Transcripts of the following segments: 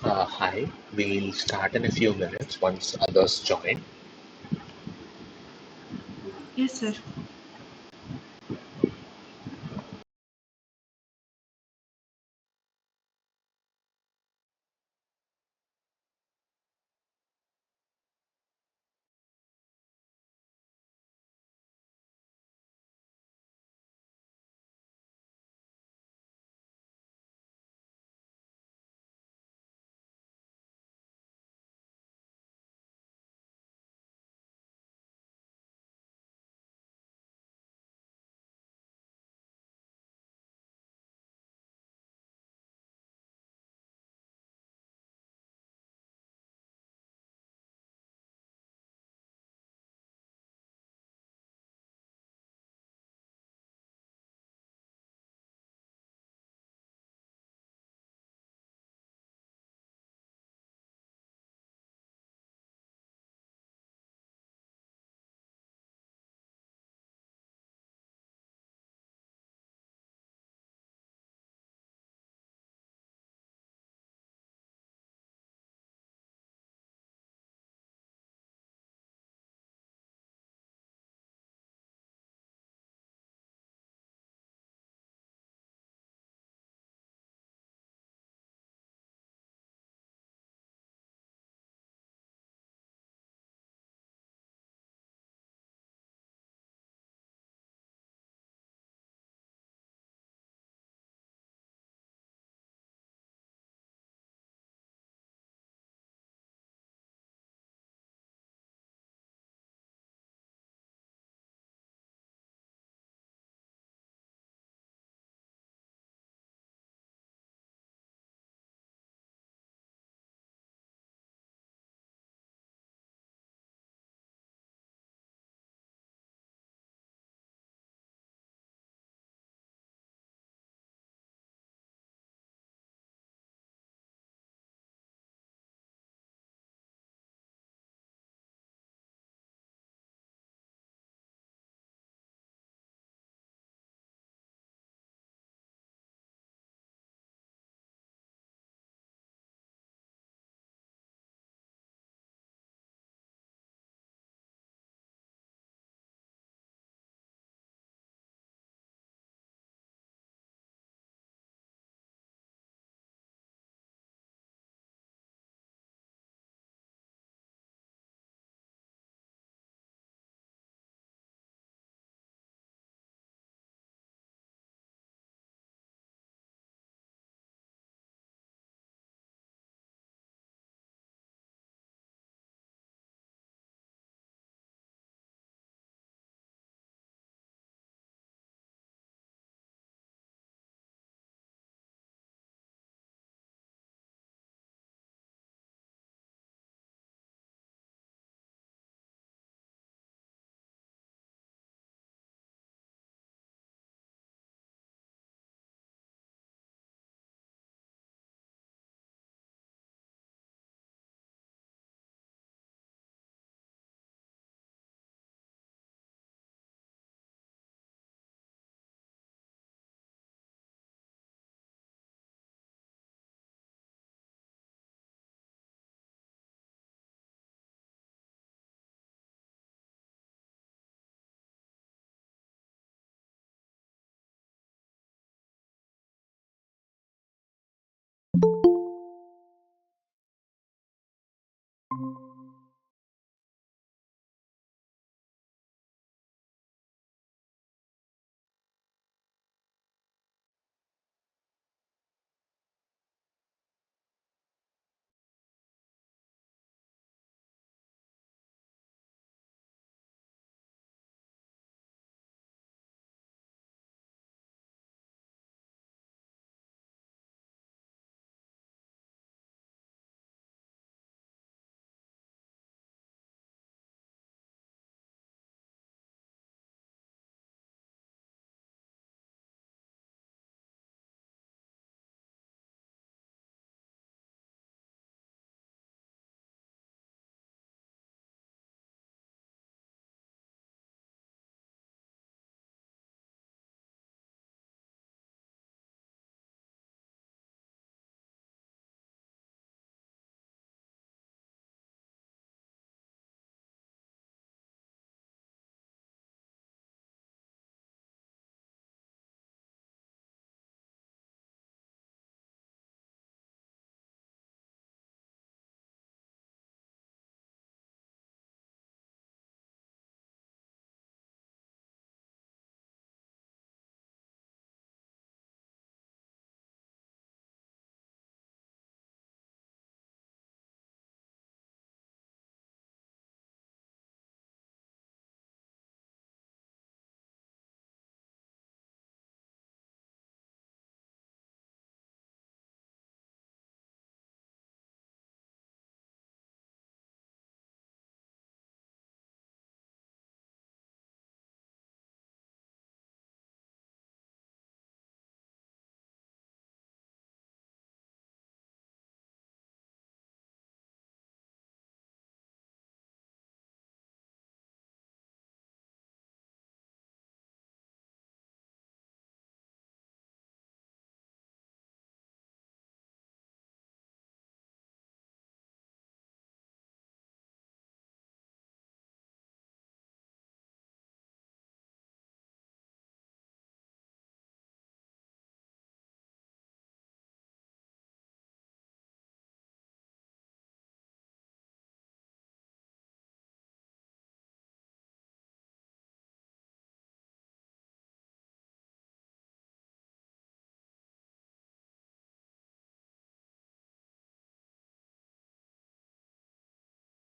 Hi, we'll start in a few minutes once others join. Yes, sir.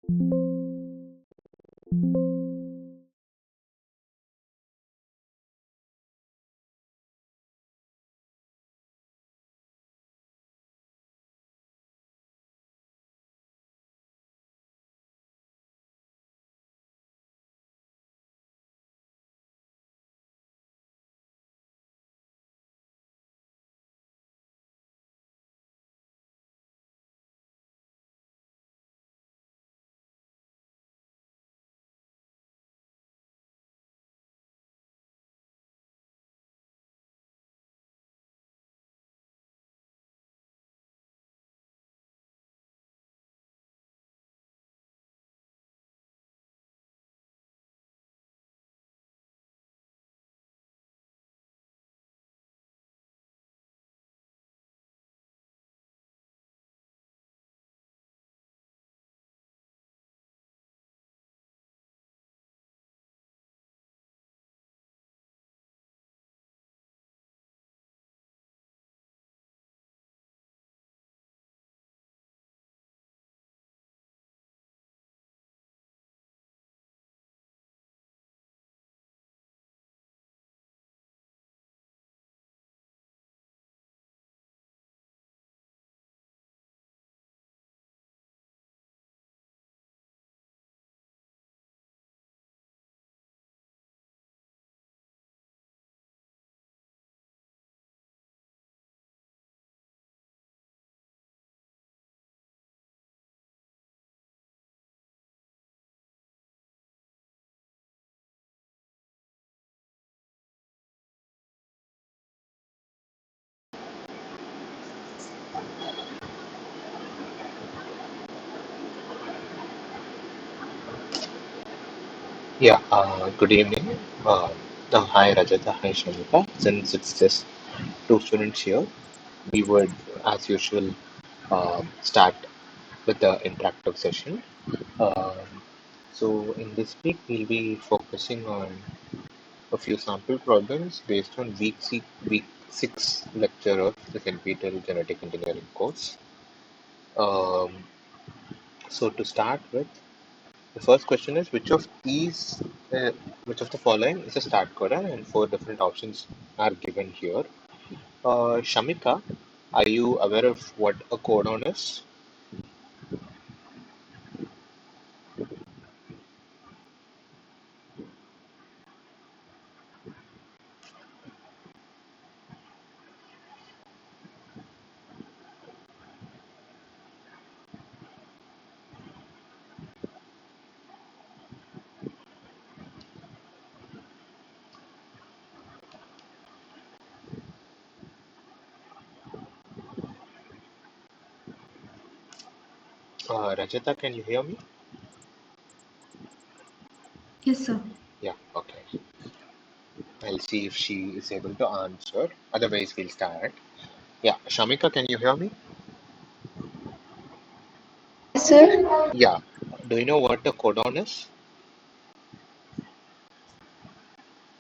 Yeah, good evening. Hi Rajata, hi Shamika. Since it's just two students here, we would, as usual, start with the interactive session. Um, so in this week, we'll be focusing on a few sample problems based on week six lecture of the NPTEL Genetic Engineering course. Um, so to start with, the first question is uh, which of the following is a start codon, and four different options are given here. Shamika, are you aware of what a codon is? Rajata, can you hear me? Yes, sir. Yeah, okay. I'll see if she is able to answer. Otherwise, we'll start. Yeah, Shamika, can you hear me? Yes, sir. Yeah. Do you know what a codon is?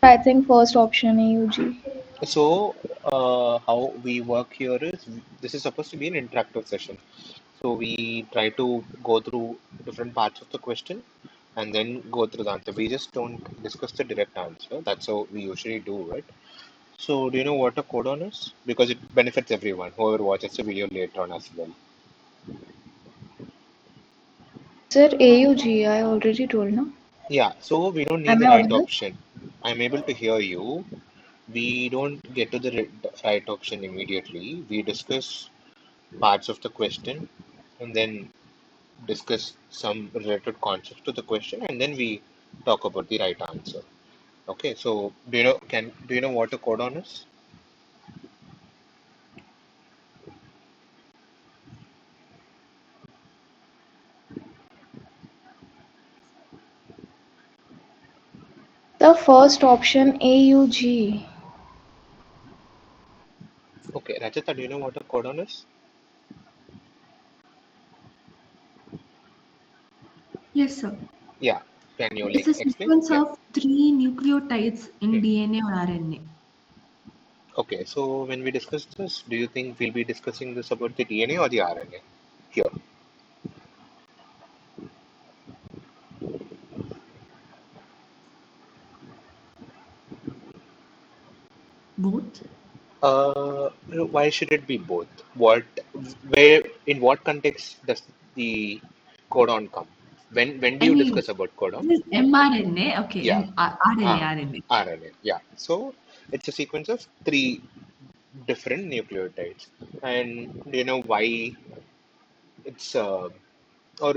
I think first option AUG. So, how we work here is this is supposed to be an interactive session. So we try to go through different parts of the question and then go through the answer. We just don't discuss the direct answer. That's how we usually do it. So do you know what a codon is? Because it benefits everyone, whoever watches the video later on as well. Sir, AUG, I already told, no? Yeah, so we don't need Am the I right audible? option. I'm able to hear you. We don't get to the right option immediately. We discuss parts of the question and then discuss some related concepts to the question and then we talk about the right answer. Okay, so do you know what a codon is? The first option AUG. Okay, Rajata, do you know what a codon is? Yes, sir. Yeah, can you It's like a explain? sequence Yeah. of three nucleotides in Hmm. DNA or RNA. Okay, so when we discuss this, do you think we'll be discussing this about the DNA or the RNA? Here. Both. Why should it be both? Where, in what context does the codon come? When do I you mean, discuss about codon? this is mRNA. Okay, Yeah, RNA, ah, RNA. RNA. Yeah, so it's a sequence of three different nucleotides. And do you know why it's or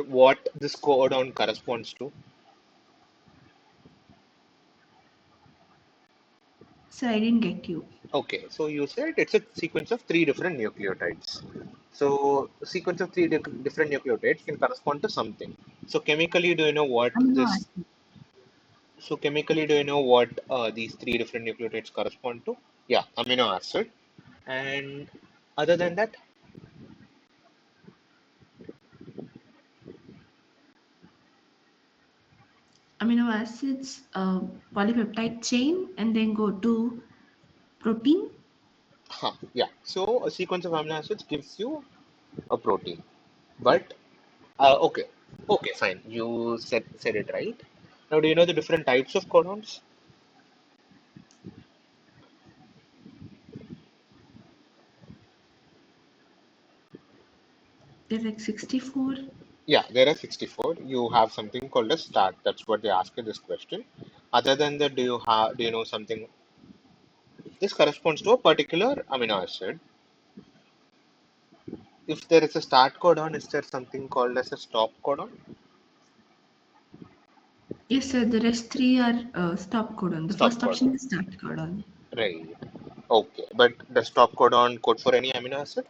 what this codon corresponds to? So I didn't get you. Okay, so you said it's a sequence of three different nucleotides. So a sequence of three different nucleotides can correspond to something. So chemically, do you know what Amino this? acid. So chemically, do you know what these three different nucleotides correspond to? Yeah, amino acid. And other than that, Amino acids, polypeptide chain, and then go to protein. huh, yeah. So a sequence of amino acids gives you a protein. But okay, okay, fine. You said it right. Now, do you know the different types of codons? There's like 64. Yeah, there are 64. You have something called a start. That's what they ask you this question. Other than that, do you know something? This corresponds to a particular amino acid. If there is a start codon, is there something called as a stop codon? Yes, sir. The rest three are stop codon. The Stop first codon. option is start codon. Right. Okay. But the stop codon code for any amino acid?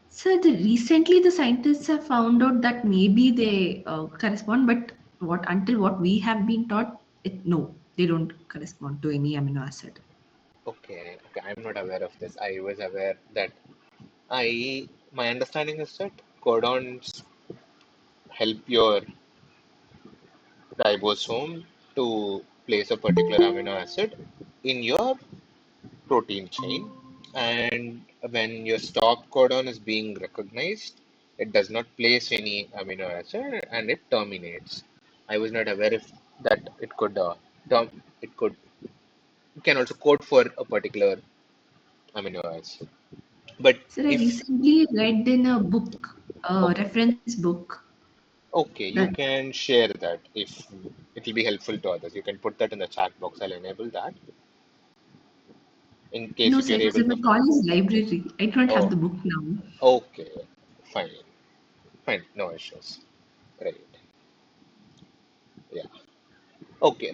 So recently the scientists have found out that maybe they correspond, but what we have been taught, no, they don't correspond to any amino acid. Okay. Okay. I'm not aware of this. I was aware that my understanding is that codons help your ribosome to place a particular amino acid in your protein chain. And when your stop codon is being recognized, it does not place any amino acid and it terminates. I was not aware if that it could term it could it can also code for a particular amino acid. But So I if recently read in a book, a okay, reference book, okay, you that can share that if it will be helpful to others. You can put that in the chat box. I'll enable that in case no, if sir, you're it was able in to. my college library. I don't have Oh, the book now. okay, fine, fine, no issues. Right. Yeah. Okay,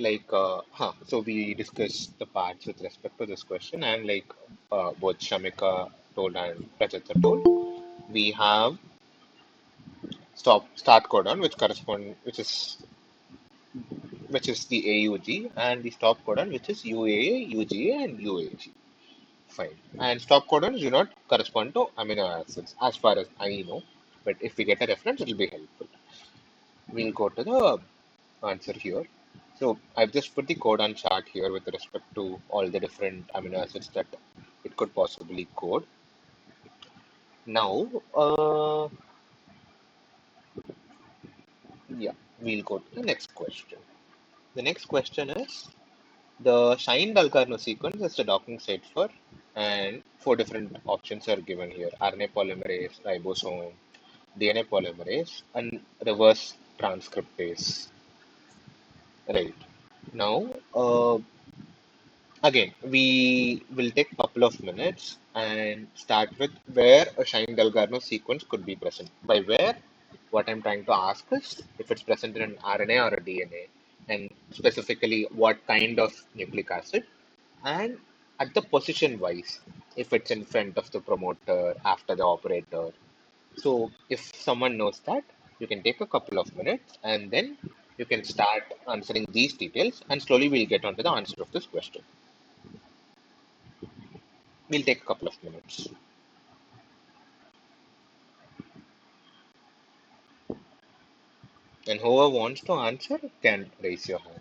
so we discussed the parts with respect to this question, and like both Shamika told and Rajata told, we have start codon, which is the AUG, and the stop codon, which is UAA, UGA, and UAG. Fine. And stop codons do not correspond to amino acids, as far as I know. But if we get a reference, it will be helpful. We'll go to the answer here. So I've just put the codon chart here with respect to all the different amino acids that it could possibly code. Now, yeah, we'll go to the next question. The next question is the Shine-Dalkarno sequence is the docking site for, and four different options are given here: RNA polymerase, ribosome, DNA polymerase, and reverse transcriptase. Right. Now, again, we will take a couple of minutes and start with where a Shine-Dalgarno sequence could be present. By where, what I'm trying to ask is if it's present in an RNA or a DNA, and specifically what kind of nucleic acid, and at the position wise, if it's in front of the promoter, after the operator. So if someone knows that, you can take a couple of minutes and then you can start answering these details, and slowly we'll get onto the answer of this question. We'll take a couple of minutes. And whoever wants to answer can raise your hand.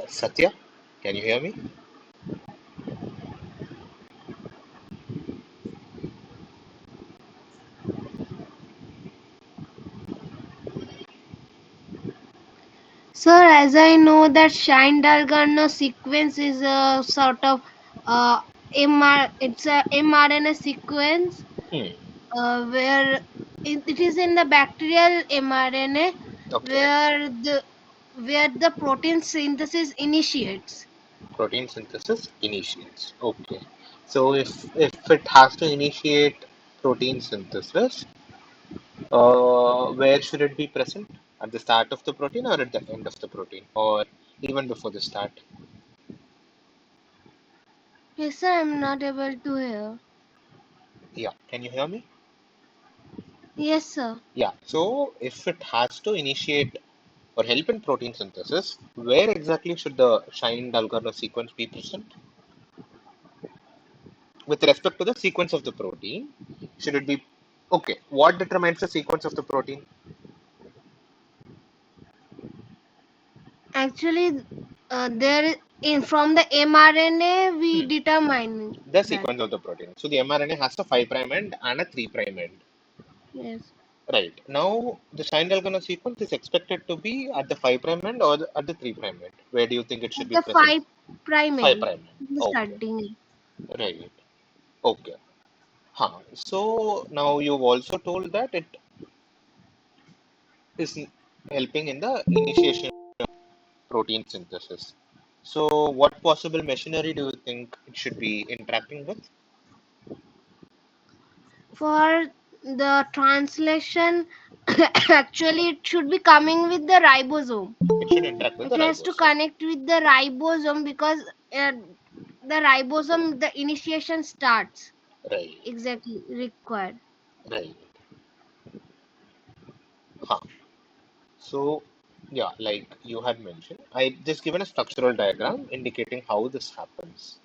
Satya, can you hear me? Sir, as I know that Shine-Dalgarno sequence is a sort of it's a mRNA sequence Hmm. where it is in the bacterial mRNA Okay. where the protein synthesis initiates. Protein synthesis initiates. Okay. So if it has to initiate protein synthesis, where should it be present? At the start of the protein or at the end of the protein? Or even before the start? Yes, sir, I'm not able to hear. Yeah. Can you hear me? Yes, sir. Yeah. So if it has to initiate or help in protein synthesis, where exactly should the Shine-Dalgarno sequence be present? With respect to the sequence of the protein, should it be okay? What determines the sequence of the protein? Actually, there in from the mRNA we Hmm. determine The that. sequence of the protein. So the mRNA has a 5' end and a 3' end. Yes. Right. Now the Shine-Dalgarno sequence is expected to be at the 5' end or at the 3' end. Where do you think it should be The present? 5' 5' end. the Okay. starting. Right. Okay. Huh. So now you've also told that it is helping in the initiation protein synthesis. So, what possible machinery do you think it should be interacting with? For the translation, actually, it should be coming with the ribosome. It should interact with It the has to ribosome. connect with the ribosome because the ribosome, the initiation starts Right, exactly required. right. Huh. So, yeah, like you had mentioned, I just given a structural diagram indicating how this happens.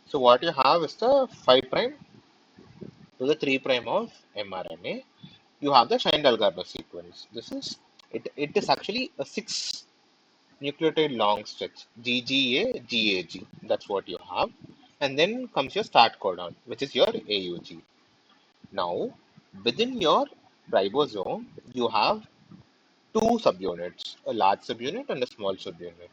So, what you have is the 5' to the 3' of mRNA. You have the Shine-Dalgarno sequence. It is actually a 6 nucleotide long stretch GGA GAG. That's what you have. And then comes your start codon, which is your AUG. Now, within your ribosome, you have two subunits, a large subunit and a small subunit.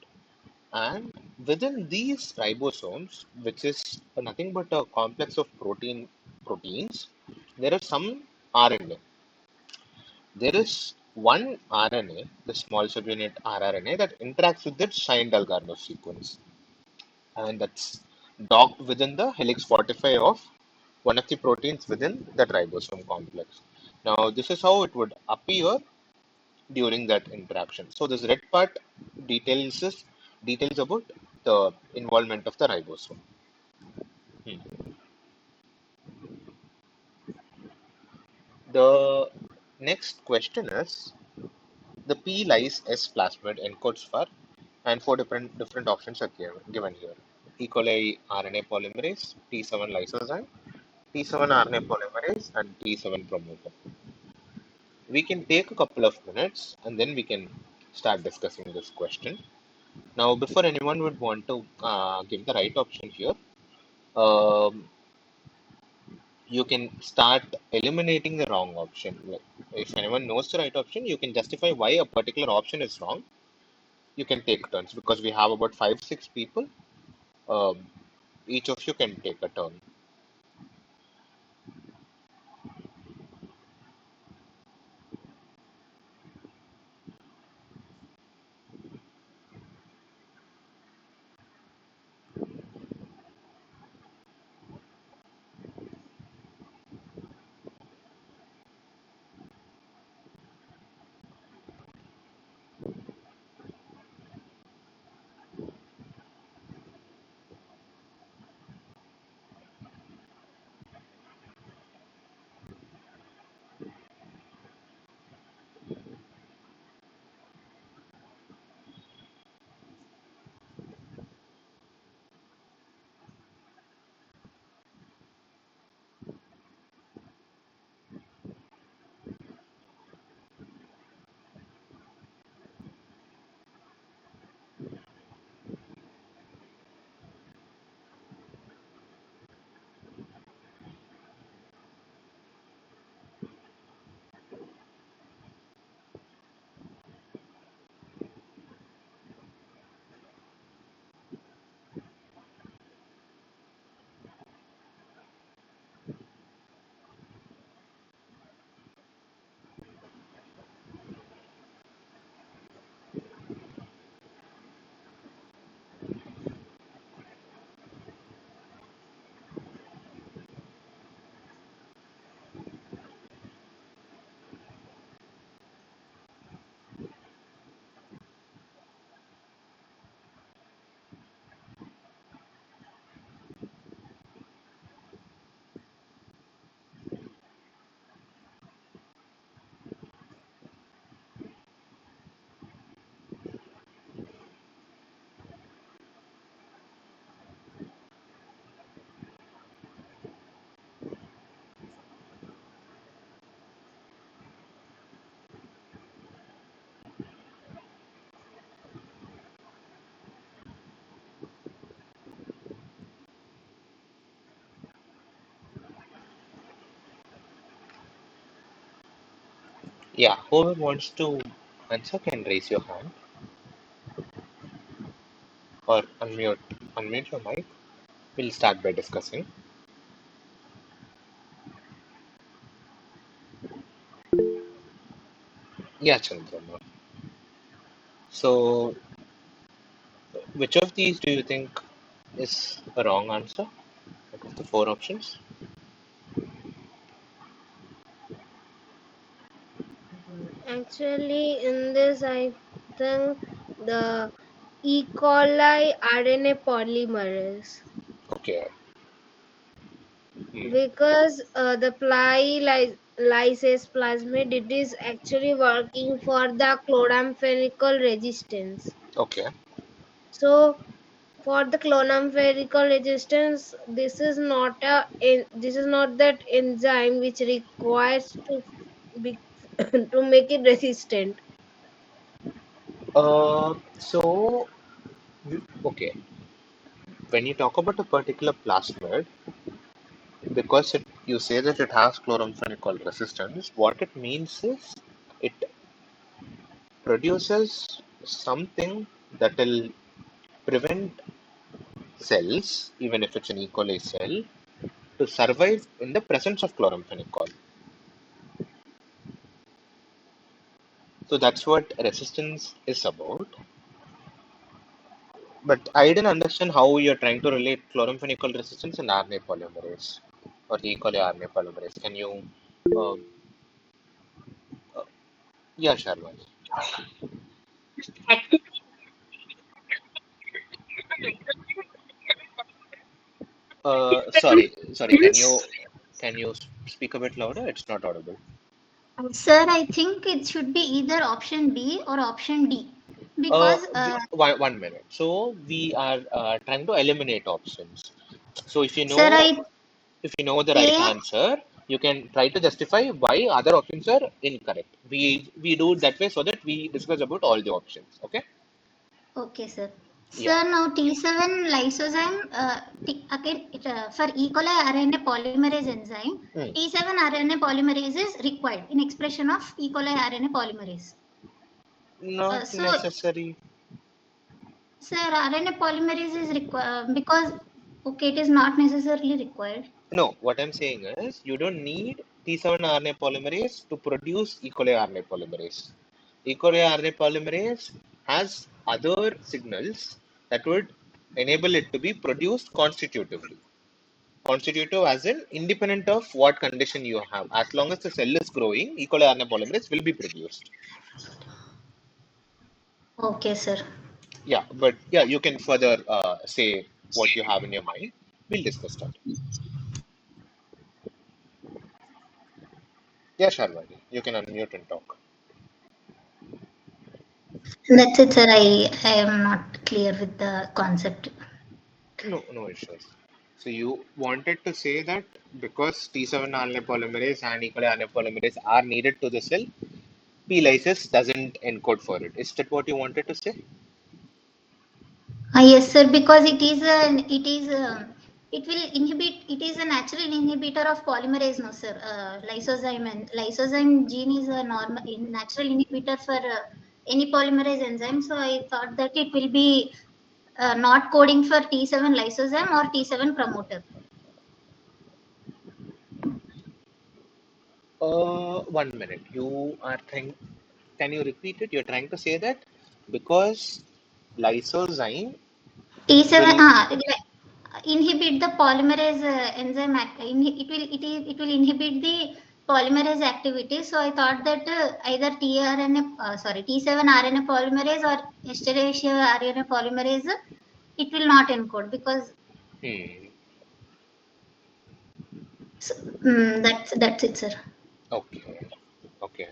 And within these ribosomes, which is nothing but a complex of proteins, there is some RNA. There is one RNA, the small subunit rRNA, that interacts with the Shine-Dalgarno sequence, and that's docked within the helix 45 of one of the proteins within that ribosome complex. Now, this is how it would appear during that interaction. So, this red part details about the involvement of the ribosome. Hmm. The next question is the P lys S plasmid encodes for, and four different options are given here. E. coli RNA polymerase, T7 lysozyme, T7 RNA polymerase, and T7 promoter. We can take a couple of minutes and then we can start discussing this question. Now, before anyone would want to give the right option here, um, you can start eliminating the wrong option. Like, if anyone knows the right option, you can justify why a particular option is wrong. You can take turns because we have about 5, 6 people. Um, each of you can take a turn. Yeah, whoever wants to answer can raise your hand or unmute your mic. We'll start by discussing. Yeah, Chandrama. So, which of these do you think is a wrong answer out of the four options? Actually, in this, I think the E. coli RNA polymerase, Okay. Hmm. because the lysase plasmid, it is actually working for the chloramphenicol resistance. Okay. So for the chloramphenicol resistance, this is not that enzyme which requires to be to make it resistant. So, okay, when you talk about a particular plasmid, because you say that it has chloramphenicol resistance, what it means is it produces something that will prevent cells, even if it's an E. coli cell, to survive in the presence of chloramphenicol. So that's what resistance is about. But I didn't understand how you're trying to relate chloramphenicol resistance and RNA polymerase or E. coli RNA polymerase. Can you? Uh, yeah, Sharman. Sorry. Can you speak a bit louder? It's not audible. Sir, I think it should be either option B or option D because One minute. So we are trying to eliminate options. So sir, if you know the right A. answer, you can try to justify why other options are incorrect. We do it that way so that we discuss about all the options. Okay? Okay, sir. Yeah. Sir, now T7 lysozyme, again, for E. coli RNA polymerase enzyme, Hmm. T7 RNA polymerase is required in expression of E. coli RNA polymerase. Not So, necessary. sir, RNA polymerase is required because, okay, it is not necessarily required. No, what I'm saying is you don't need T7 RNA polymerase to produce E. coli RNA polymerase. E. coli RNA polymerase has other signals that would enable it to be produced constitutively. Constitutive as in independent of what condition you have. As long as the cell is growing, E. coli RNA polymerase will be produced. Okay, sir. Yeah, but yeah, you can further say what you have in your mind. We'll discuss that. Yeah, Sharwadi, you can unmute and talk. That's it, sir. I am not clear with the concept. No issues. So you wanted to say that because T7 RNA polymerase and E. coli RNA polymerase are needed to the cell, P lysis doesn't encode for it. Is that what you wanted to say? Yes, sir, because it will inhibit, it is a natural inhibitor of polymerase, no, sir. Lysozyme and lysozyme gene is a natural inhibitor for any polymerase enzyme. So I thought that it will be not coding for T7 lysozyme or T7 promoter. One minute. Can you repeat it? You're trying to say that because lysozyme T7 will. inhibit the polymerase enzyme. It will inhibit the polymerase activity. So I thought that either T7 RNA polymerase or Escherichia RNA polymerase, it will not encode because Hmm. so, that's it, sir. Okay. Okay.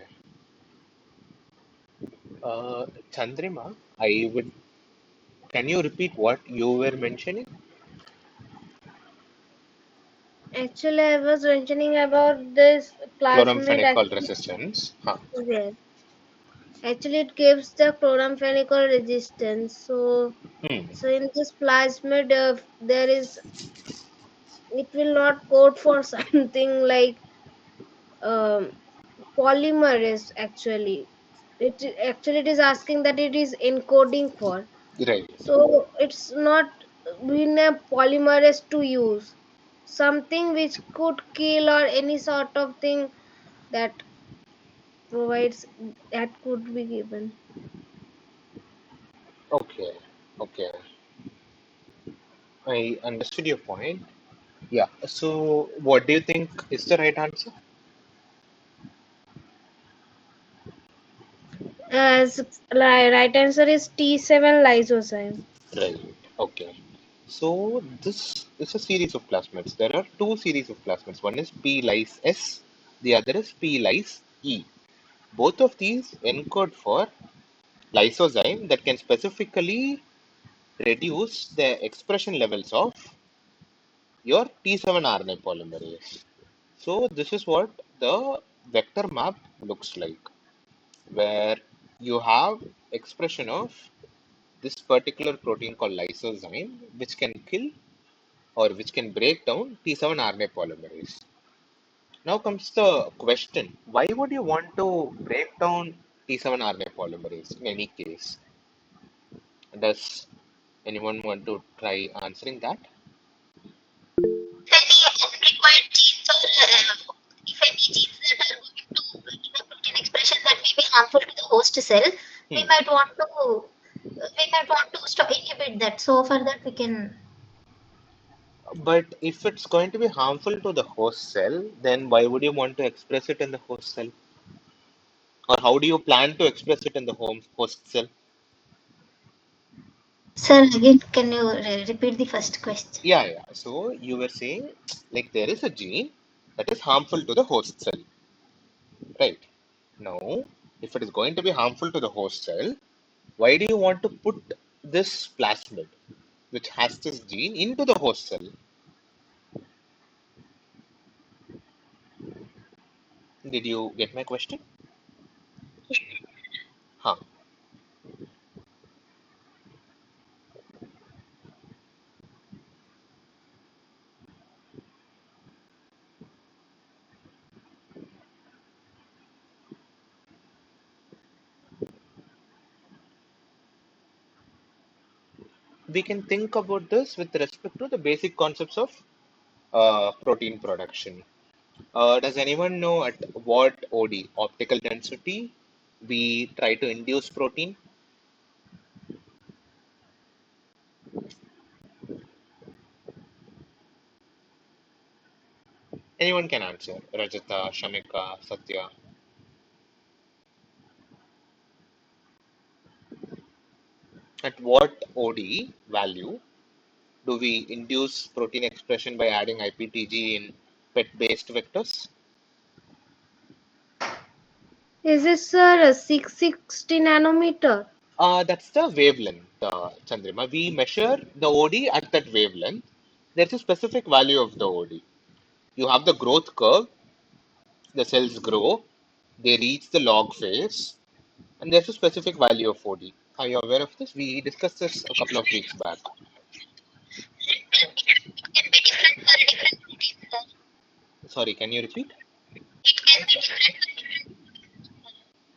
Chandrima, I would. Can you repeat what you were mentioning? Actually, I was mentioning about this plasmid. Chloramphenicol resistance. Huh. Yes. Actually, it gives the chloramphenicol resistance. So, Hmm. in this plasmid, it will not code for something like um, polymerase actually. It is asking that it is encoding for. Right. So it's not been a polymerase to use. Something which could kill or any sort of thing that provides that could be given. Okay. Okay. I understood your point. Yeah. So, what do you think is the right answer? As right answer is T7 lysozyme. Right. Okay. So, this is a series of plasmids. There are two series of plasmids. One is P lys S, the other is P lys E. Both of these encode for lysozyme that can specifically reduce the expression levels of your T7 RNA polymerase. So, this is what the vector map looks like, where you have expression of this particular protein called lysozyme, which can kill or which can break down T7 RNA polymerase. Now comes the question, why would you want to break down T7 RNA polymerase in any case? Does anyone want to try answering that? Any unrequired genes or if any genes that are going to in the protein expression that may be harmful to the host cell, we Hmm. might want to stop inhibit that. So for that we can. But if it's going to be harmful to the host cell, then why would you want to express it in the host cell? Or how do you plan to express it in the home host cell? Sir, again, can you repeat the first question? Yeah, yeah. So you were saying like there is a gene that is harmful to the host cell, right? Now, if it is going to be harmful to the host cell, why do you want to put this plasmid, which has this gene, into the host cell? Did you get my question? Huh. We can think about this with respect to the basic concepts of protein production. Does anyone know at what OD, optical density, we try to induce protein? Anyone can answer. Rajata, Shamika, Satya. At what OD value do we induce protein expression by adding IPTG in PET-based vectors? Is this sir a 660 nanometer? That's the wavelength, Chandrima. We measure the OD at that wavelength. There's a specific value of the OD. You have the growth curve, the cells grow, they reach the log phase, and there's a specific value of OD. Are you aware of this? We discussed this a couple of weeks back. It can be different for different proteins, sir. Sorry, can you repeat? It can be different for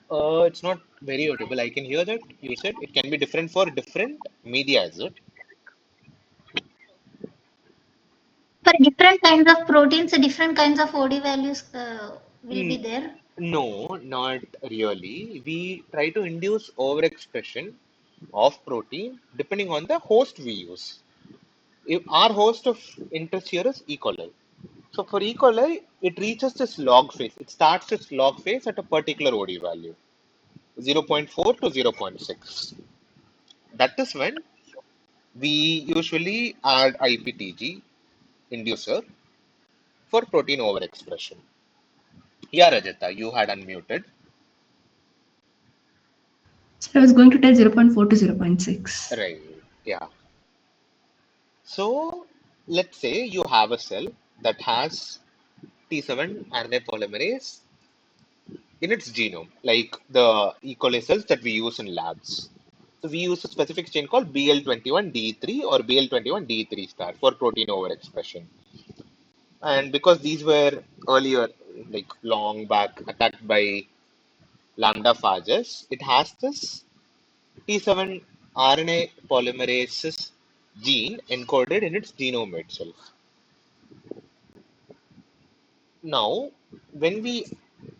different. It's not very audible. I can hear that you said it can be different for different media, is it? For different kinds of proteins, different kinds of OD values will be Mm, there. no, not really. We try to induce overexpression of protein depending on the host we use. If our host of interest here is E. coli. So for E. coli, it reaches this log phase. It starts its log phase at a particular OD value, zero point 0.4 to zero point 0.6. That is when we usually add IPTG inducer for protein overexpression. Yeah, Rajata, you had unmuted. So I was going to tell 0.4 to 0.6. Right. Yeah. So let's say you have a cell that has T7 RNA polymerase in its genome, like the E. coli cells that we use in labs. So we use a specific chain called BL21D3 or BL21D3 star for protein overexpression. And because these were earlier like long back attacked by lambda-phages, it has this T7 RNA polymerases gene encoded in its genome itself. Now, when we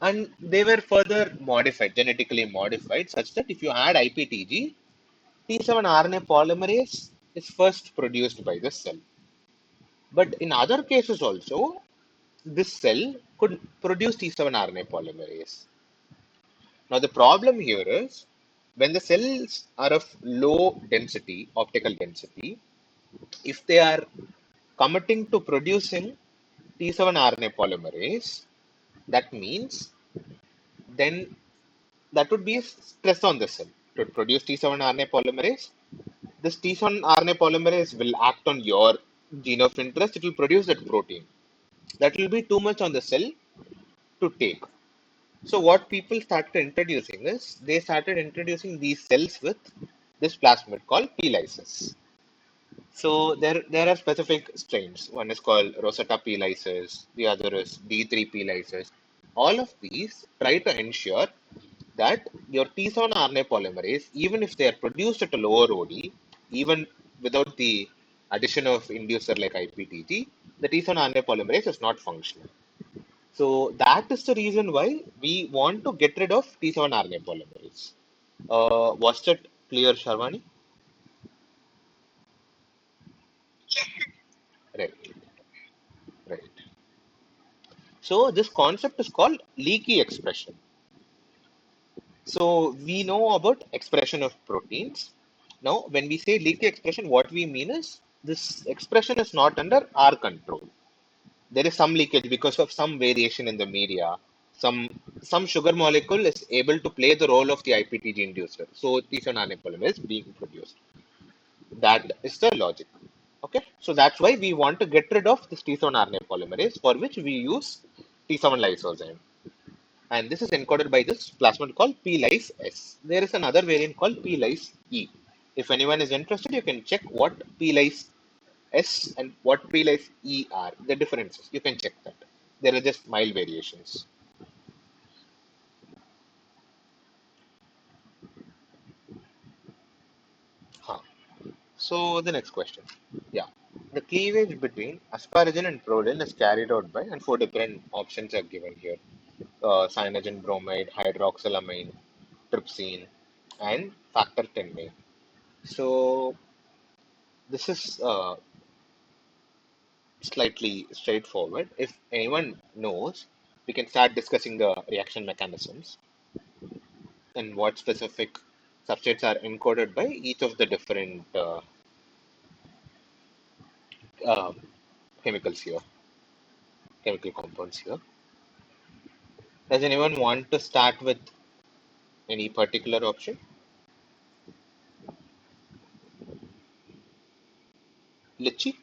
and they were further modified, genetically modified, such that if you add IPTG, T7 RNA polymerase is first produced by the cell. But in other cases also, this cell could produce T7 RNA polymerase. Now, the problem here is when the cells are of low density, optical density, if they are committing to producing T7 RNA polymerase, that means then that would be a stress on the cell to produce T7 RNA polymerase. This T7 RNA polymerase will act on your gene of interest. It will produce that protein. That will be too much on the cell to take. So what people started introducing is they started introducing these cells with this plasmid called P lysis. So there are specific strains. One is called Rosetta P lysis, the other is D3 P lysis. All of these try to ensure that your T7 RNA polymerase, even if they are produced at a lower OD, even without the addition of inducer like IPTG, the T7 RNA polymerase is not functional. So that is the reason why we want to get rid of T7 RNA polymerase. Was that clear, Sharvani? Right, right. So this concept is called leaky expression. So we know about expression of proteins. Now, when we say leaky expression, what we mean is this expression is not under our control. There is some leakage because of some variation in the media. Some sugar molecule is able to play the role of the IPTG inducer. So T7 RNA polymerase is being produced. That is the logic. Okay, so that's why we want to get rid of this T7 RNA polymerase, for which we use T7 lysozyme. And this is encoded by this plasmid called P-lys S. There is another variant called P-lys E. If anyone is interested, you can check what P-lys S and what P-lys E are. The differences, you can check that. There are just mild variations. Huh. So the next question. Yeah. The cleavage between asparagine and proline is carried out by, and four different options are given here. Cyanogen bromide, hydroxylamine, trypsine, and factor 10A. So this is slightly straightforward. If anyone knows, we can start discussing the reaction mechanisms and what specific substrates are encoded by each of the different uh, chemicals here, chemical compounds here. Does anyone want to start with any particular option? Litchi?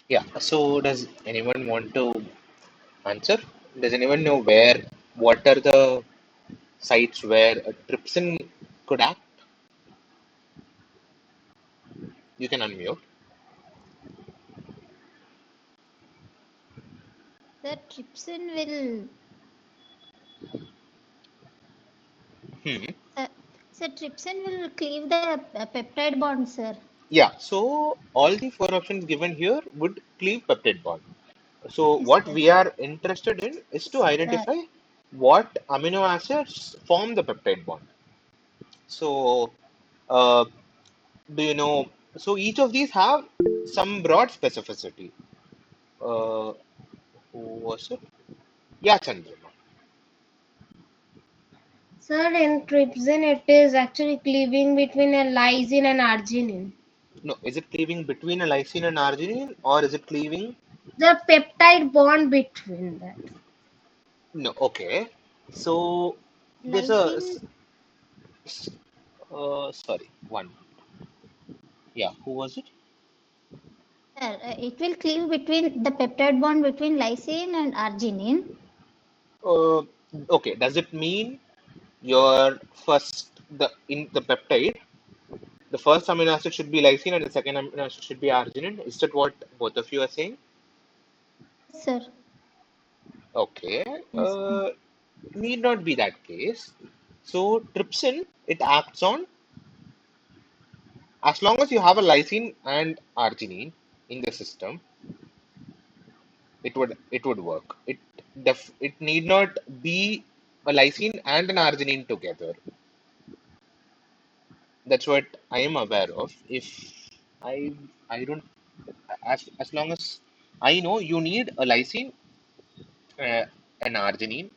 Yeah. So does anyone want to answer? Does anyone know what are the sites where a trypsin could act? You can unmute. trypsin will Hmm. uh, sir, trypsin will cleave the peptide bond, sir. Yeah, so all the four options given here would cleave peptide bond. So Yes, what sir. we are interested in is to Uh, identify what amino acids form the peptide bond. So uh, do you know? So each of these have some broad specificity. Uh, who was it? Yeah, Chandrima. Sir, in trypsin, it is actually cleaving between a lysine and arginine. No, is it cleaving between a lysine and arginine, or is it cleaving? The peptide bond between that. No, okay. So there's a lysine, sorry, one. Yeah, who was it? sir, it will cleave between the peptide bond between lysine and arginine. Uh, okay. Does it mean your first the in the peptide, the first amino acid should be lysine and the second amino acid should be arginine? Is that what both of you are saying? Yes, sir. Okay. Yes. Need not be that case. So trypsin, it acts on as long as you have a lysine and arginine in the system, it would work. It need not be a lysine and an arginine together. That's what I am aware of. If I I don't as long as I know you need a lysine, an arginine,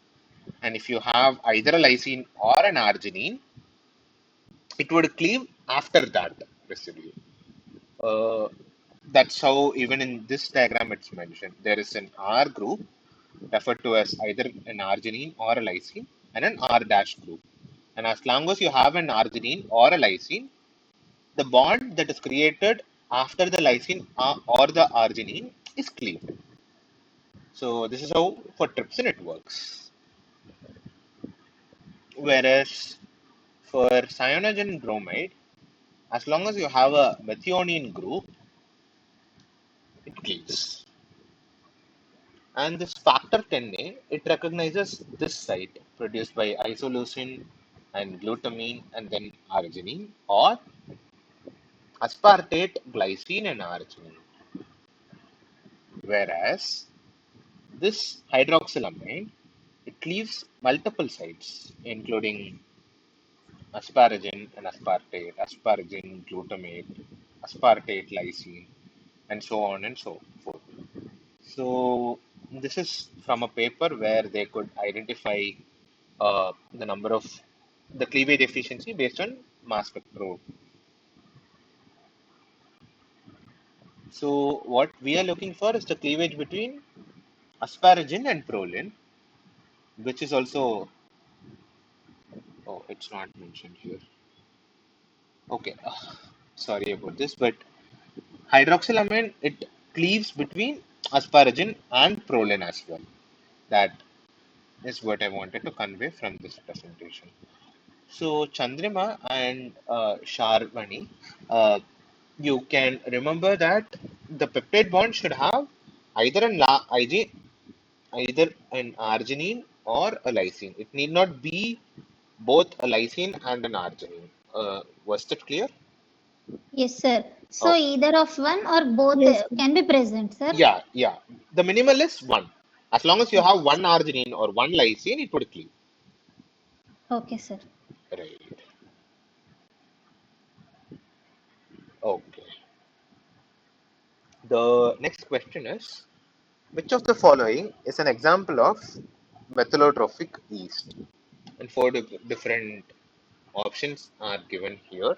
and if you have either a lysine or an arginine, it would cleave after that residue. Uh, that's how even in this diagram it's mentioned. There is an R group referred to as either an arginine or a lysine and an R dash group. And as long as you have an arginine or a lysine, the bond that is created after the lysine or the arginine is cleaved. So this is how for trypsin it works. Whereas for cyanogen bromide, as long as you have a methionine group, it cleaves. And this factor 10A, it recognizes this site produced by isoleucine and glutamine and then arginine or aspartate glycine and arginine. Whereas this hydroxylamine, it cleaves multiple sites, including asparagine and aspartate, asparagine, glutamate, aspartate, lysine, and so on and so forth. So this is from a paper where they could identify the number of the cleavage efficiency based on mass spectro. So what we are looking for is the cleavage between asparagine and proline, which is also, oh, it's not mentioned here. Okay, sorry about this, but hydroxylamine, it cleaves between asparagine and proline as well. That is what I wanted to convey from this presentation. So Chandrima and Sharvani, uh, you can remember that the peptide bond should have either either an arginine or a lysine. It need not be both a lysine and an arginine. Was that clear? Yes, sir. So Okay. either of one or both Yes, sir. can be present, sir. Yeah, yeah. The minimal is one. As long as you have Okay, one arginine or one lysine, it would cleave. okay, sir. Right. Okay. The next question is, which of the following is an example of methylotrophic yeast? And four different options are given here.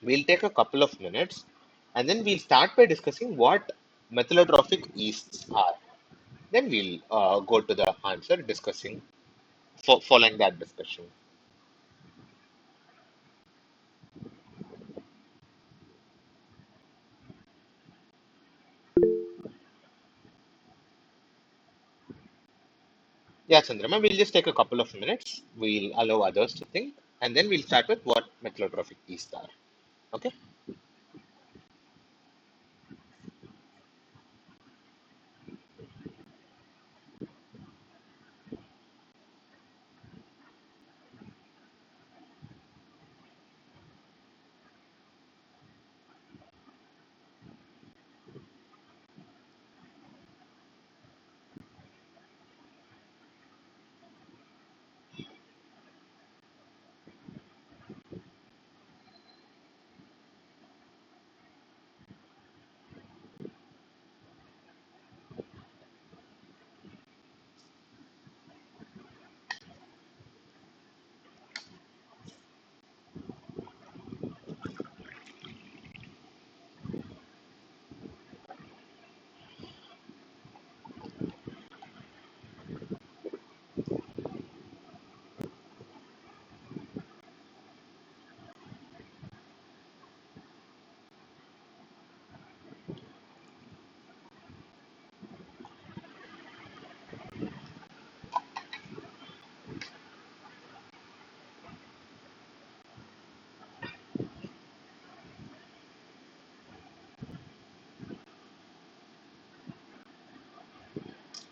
We'll take a couple of minutes and then we'll start by discussing what methylotrophic yeasts are. Then we'll go to the answer discussing following that discussion. Yeah, Chandrama, we'll just take a couple of minutes. We'll allow others to think and then we'll start with what methylotrophic yeasts are. Okay?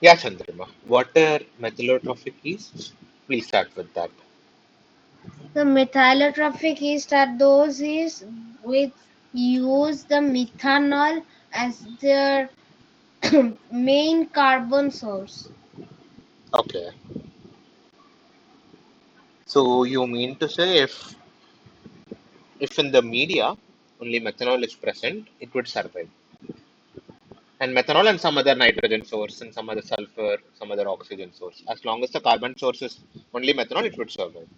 Yeah, Chandrima. What are methyllotrophic yeasts? Please start with that. The methyllotrophic yeast are those yeast which use the methanol as their main carbon source. Okay. So you mean to say if in the media only methanol is present, it would survive. And methanol and some other nitrogen source and some other sulfur, some other oxygen source. As long as the carbon source is only methanol, it would survive.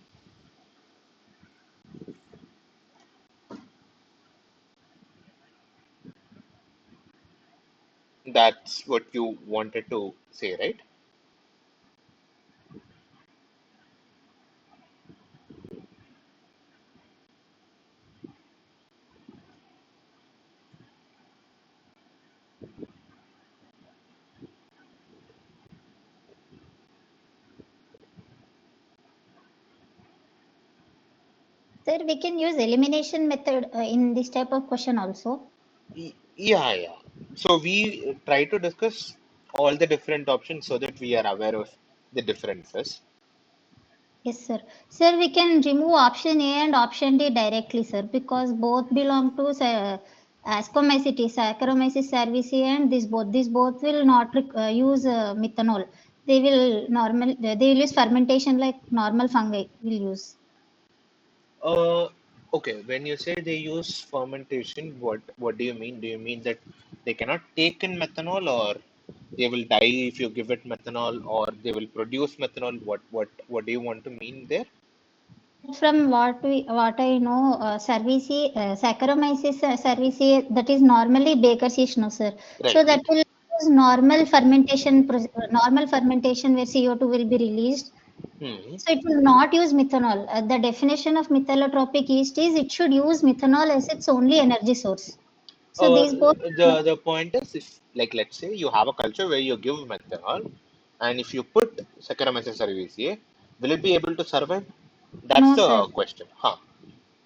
That's what you wanted to say, right? Sir, we can use elimination method in this type of question also. Yeah, yeah. So we try to discuss all the different options so that we are aware of the differences. Yes, sir. Sir, we can remove option A and option D directly, sir, because both belong to Ascomycetes, Saccharomyces cerevisiae, and these both will not use methanol. They will use fermentation like normal fungi will use. Uh, okay, when you say they use fermentation, what do you mean? Do you mean that they cannot take in methanol, or they will die if you give it methanol, or they will produce methanol? What do you want to mean there? From what I know, Saccharomyces cerevisiae, that is normally baker's yeast, no, sir. So that Right. will use normal fermentation where CO2 will be released. Hmm. So it will not use methanol. The definition of methylotropic yeast is it should use methanol as its only energy source. So Uh, these both, the point is, if like let's say you have a culture where you give methanol, and if you put Saccharomyces cerevisiae, will it be able to survive? That's no, sir. the question. Huh?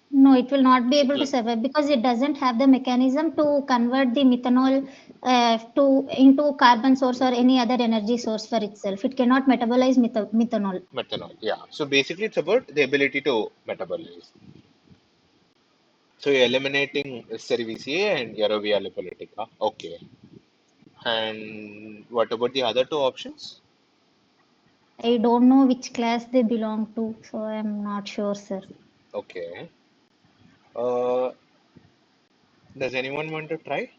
No, it will not be It able to will. survive because it doesn't have the mechanism to convert the methanol to into carbon source or any other energy source for itself. It cannot metabolize methanol. Methanol, yeah. So basically, it's about the ability to metabolize. So you're eliminating cerevisiae and Yerovia lipolytica. Okay. And what about the other two options? I don't know which class they belong to, so I'm not sure, sir. Okay. Uh, does anyone want to try?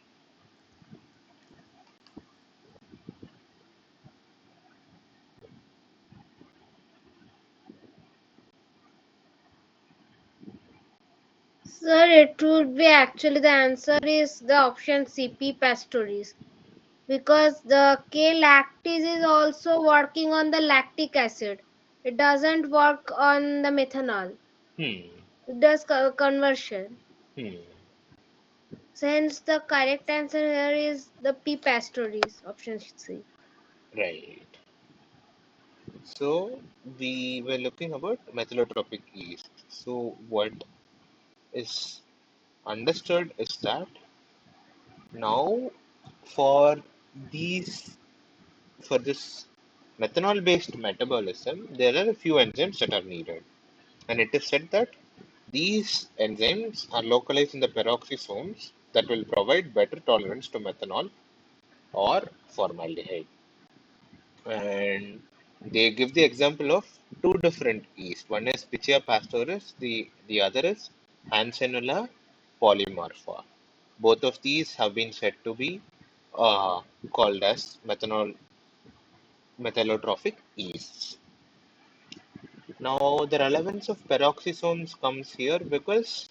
Sir, it would be actually the answer is the option C, P. pastoris, because the K lactase is also working on the lactic acid. It doesn't work on the methanol. Hmm. It does conversion. Hmm. So hence the correct answer here is the P. pastoris, option C. Right. So we were looking about methylotropic yeast. So what is understood is that now for these for this methanol based metabolism, there are a few enzymes that are needed. And it is said that these enzymes are localized in the peroxisomes that will provide better tolerance to methanol or formaldehyde. And they give the example of two different yeast. One is Pichia pastoris, the other is Hansenula polymorpha. Both of these have been said to be called as methylotrophic yeasts. Now, the relevance of peroxisomes comes here because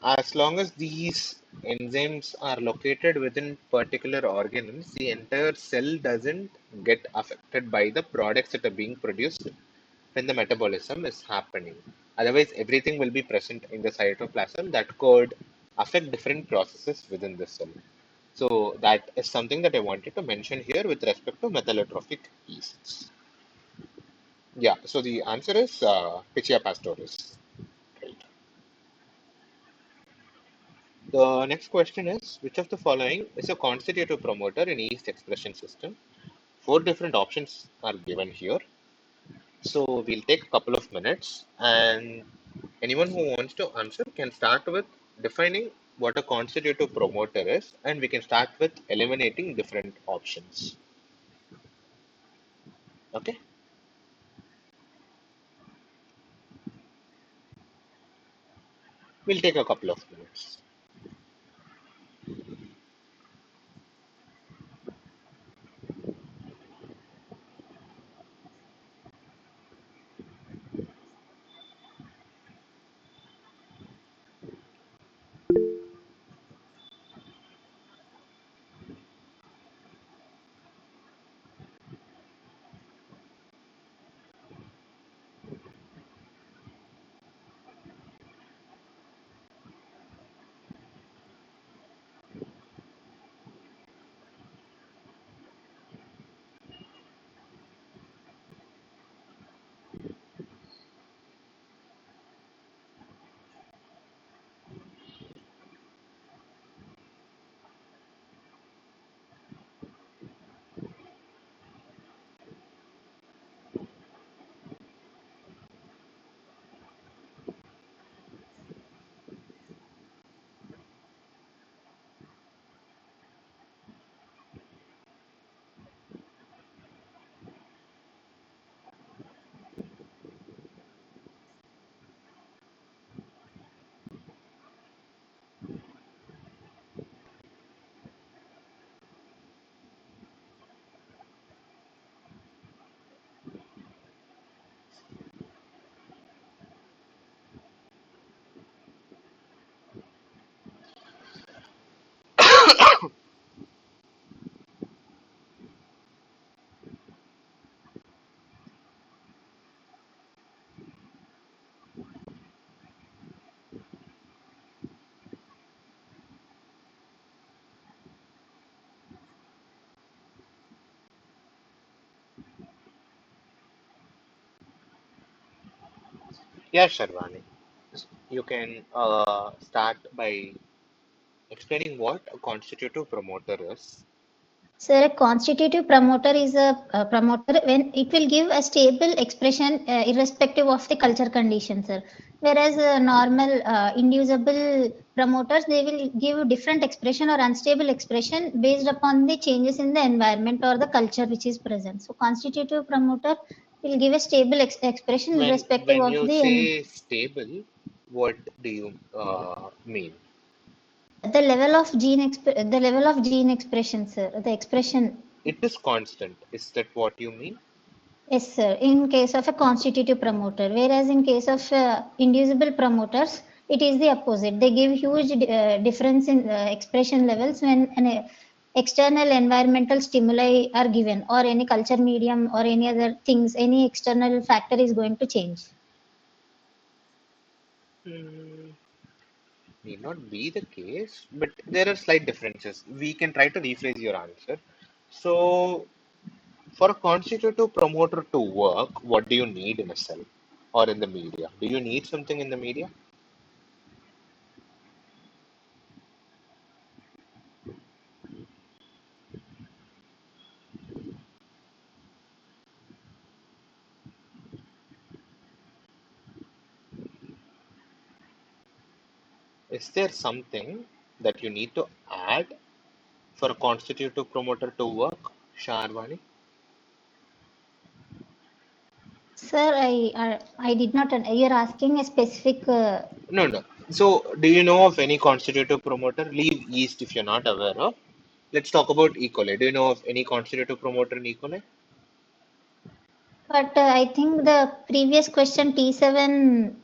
as long as these enzymes are located within particular organelles, the entire cell doesn't get affected by the products that are being produced when the metabolism is happening. Otherwise, everything will be present in the cytoplasm that could affect different processes within the cell. So that is something that I wanted to mention here with respect to methylotrophic yeasts. Yeah, so the answer is Pichia pastoris. Right. The next question is, which of the following is a constitutive promoter in yeast expression system? Four different options are given here. So we'll take a couple of minutes, and anyone who wants to answer can start with defining what a constitutive promoter is, and we can start with eliminating different options. Okay, we'll take a couple of minutes. Yeah, Sharvani, you can start by explaining what a constitutive promoter is. Sir, a constitutive promoter is a promoter when it will give a stable expression irrespective of the culture conditions, sir. Whereas normal indivisible promoters, they will give different expression or unstable expression based upon the changes in the environment or the culture which is present. So, constitutive promoter will give a stable expression irrespective When of you the say stable, what do you mean? the level of the level of gene expression, sir. The expression. It is constant. Is that what you mean? Yes, sir. In case of a constitutive promoter, whereas in case of indivisible promoters, it is the opposite. They give huge difference in expression levels when an external environmental stimuli are given, or any culture medium, or any other things, any external factor is going to change. Hmm, may not be the case, but there are slight differences. We can try to rephrase your answer. So, for a constitutive promoter to work, what do you need in a cell or in the media? Do you need something in the media? Is there something that you need to add for a constitutive promoter to work, Sharwani? Sir, I did not. You're asking a specific. No, no. So, do you know of any constitutive promoter? Leave East if you're not aware of. Let's talk about E. coli. Do you know of any constitutive promoter in E. coli? But I think the previous question T7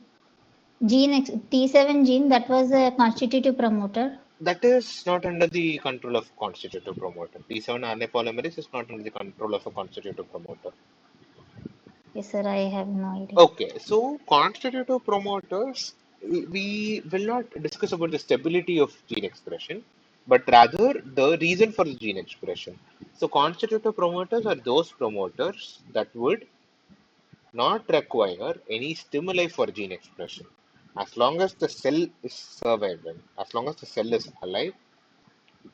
gene that was a constitutive promoter. That is not under the control of constitutive promoter. T7 RNA polymerase is not under the control of a constitutive promoter. Yes, sir. I have no idea. Okay, so constitutive promoters, we will not discuss about the stability of gene expression, but rather the reason for the gene expression. So constitutive promoters are those promoters that would not require any stimuli for gene expression. As long as the cell is surviving, as long as the cell is alive,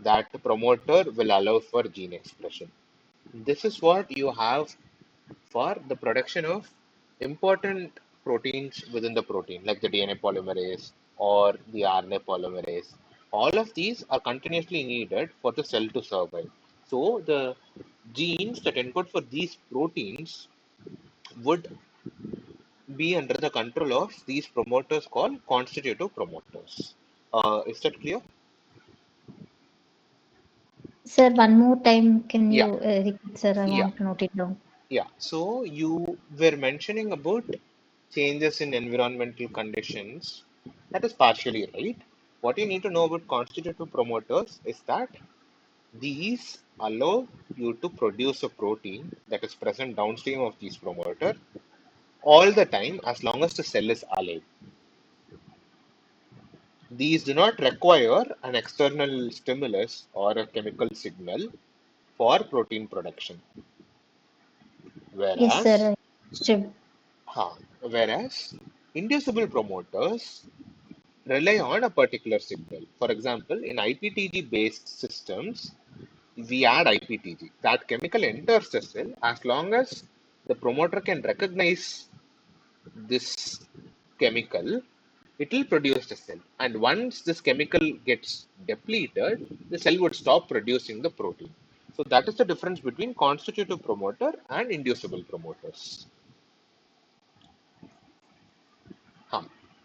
that promoter will allow for gene expression. This is what you have for the production of important proteins within the protein, like the DNA polymerase or the RNA polymerase. All of these are continuously needed for the cell to survive. So the genes that encode for these proteins would be under the control of these promoters called constitutive promoters. Is that clear? Sir, one more time, can Yeah, you repeat, sir? I yeah, want to note it down. yeah. So you were mentioning about changes in environmental conditions. That is partially right. What you need to know about constitutive promoters is that these allow you to produce a protein that is present downstream of these promoter all the time as long as the cell is alive. These do not require an external stimulus or a chemical signal for protein production. Yes, Whereas, sir. Understood. whereas inducible promoters rely on a particular signal. For example, in IPTG based systems, we add IPTG. That chemical enters the cell as long as the promoter can recognize this chemical, it will produce the cell. And once this chemical gets depleted, the cell would stop producing the protein. So that is the difference between constitutive promoter and inducible promoters. Huh.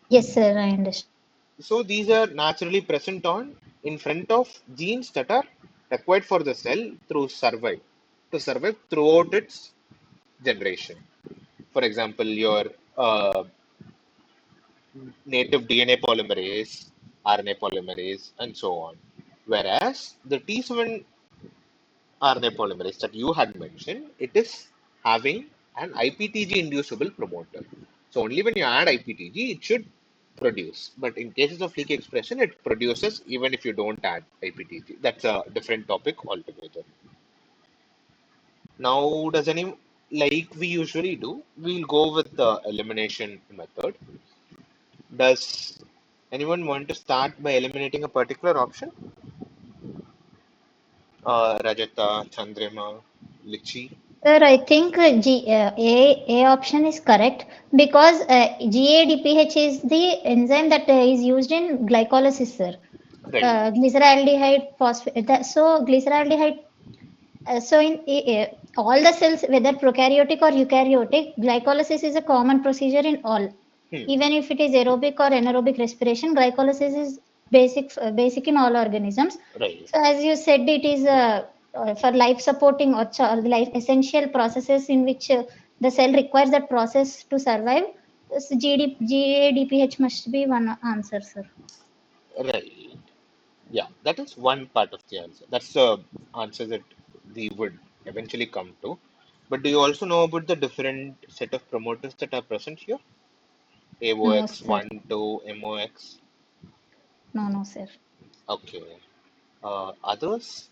Yes, sir. I understand. So these are naturally present on in front of genes that are required for the cell to survive throughout its generation. For example, your uh, native DNA polymerase, RNA polymerase, and so on. Whereas the T7 RNA polymerase that you had mentioned, it is having an IPTG inducible promoter. So only when you add IPTG, it should produce. But in cases of leak expression, it produces even if you don't add IPTG. That's a different topic altogether. Now, does any like we usually do, we'll go with the elimination method. Does anyone want to start by eliminating a particular option? Rajata, Chandrima, Lichi. Sir, I think A option is correct because GADPH is the enzyme that is used in glycolysis, sir. Right, Glyceraldehyde phosphate. So glyceraldehyde. So in all the cells, whether prokaryotic or eukaryotic, glycolysis is a common procedure in all. hmm, Even if it is aerobic or anaerobic respiration, glycolysis is basic in all organisms. right, So as you said, it is for life supporting or life essential processes in which the cell requires that process to survive. So GADPH must be one answer, sir. right. Yeah, that is one part of the answer. That's the answer that we would eventually come to. But do you also know about the different set of promoters that are present here? No, AOX, sir. 1, 2, MOX. No, no, sir. Okay. Others?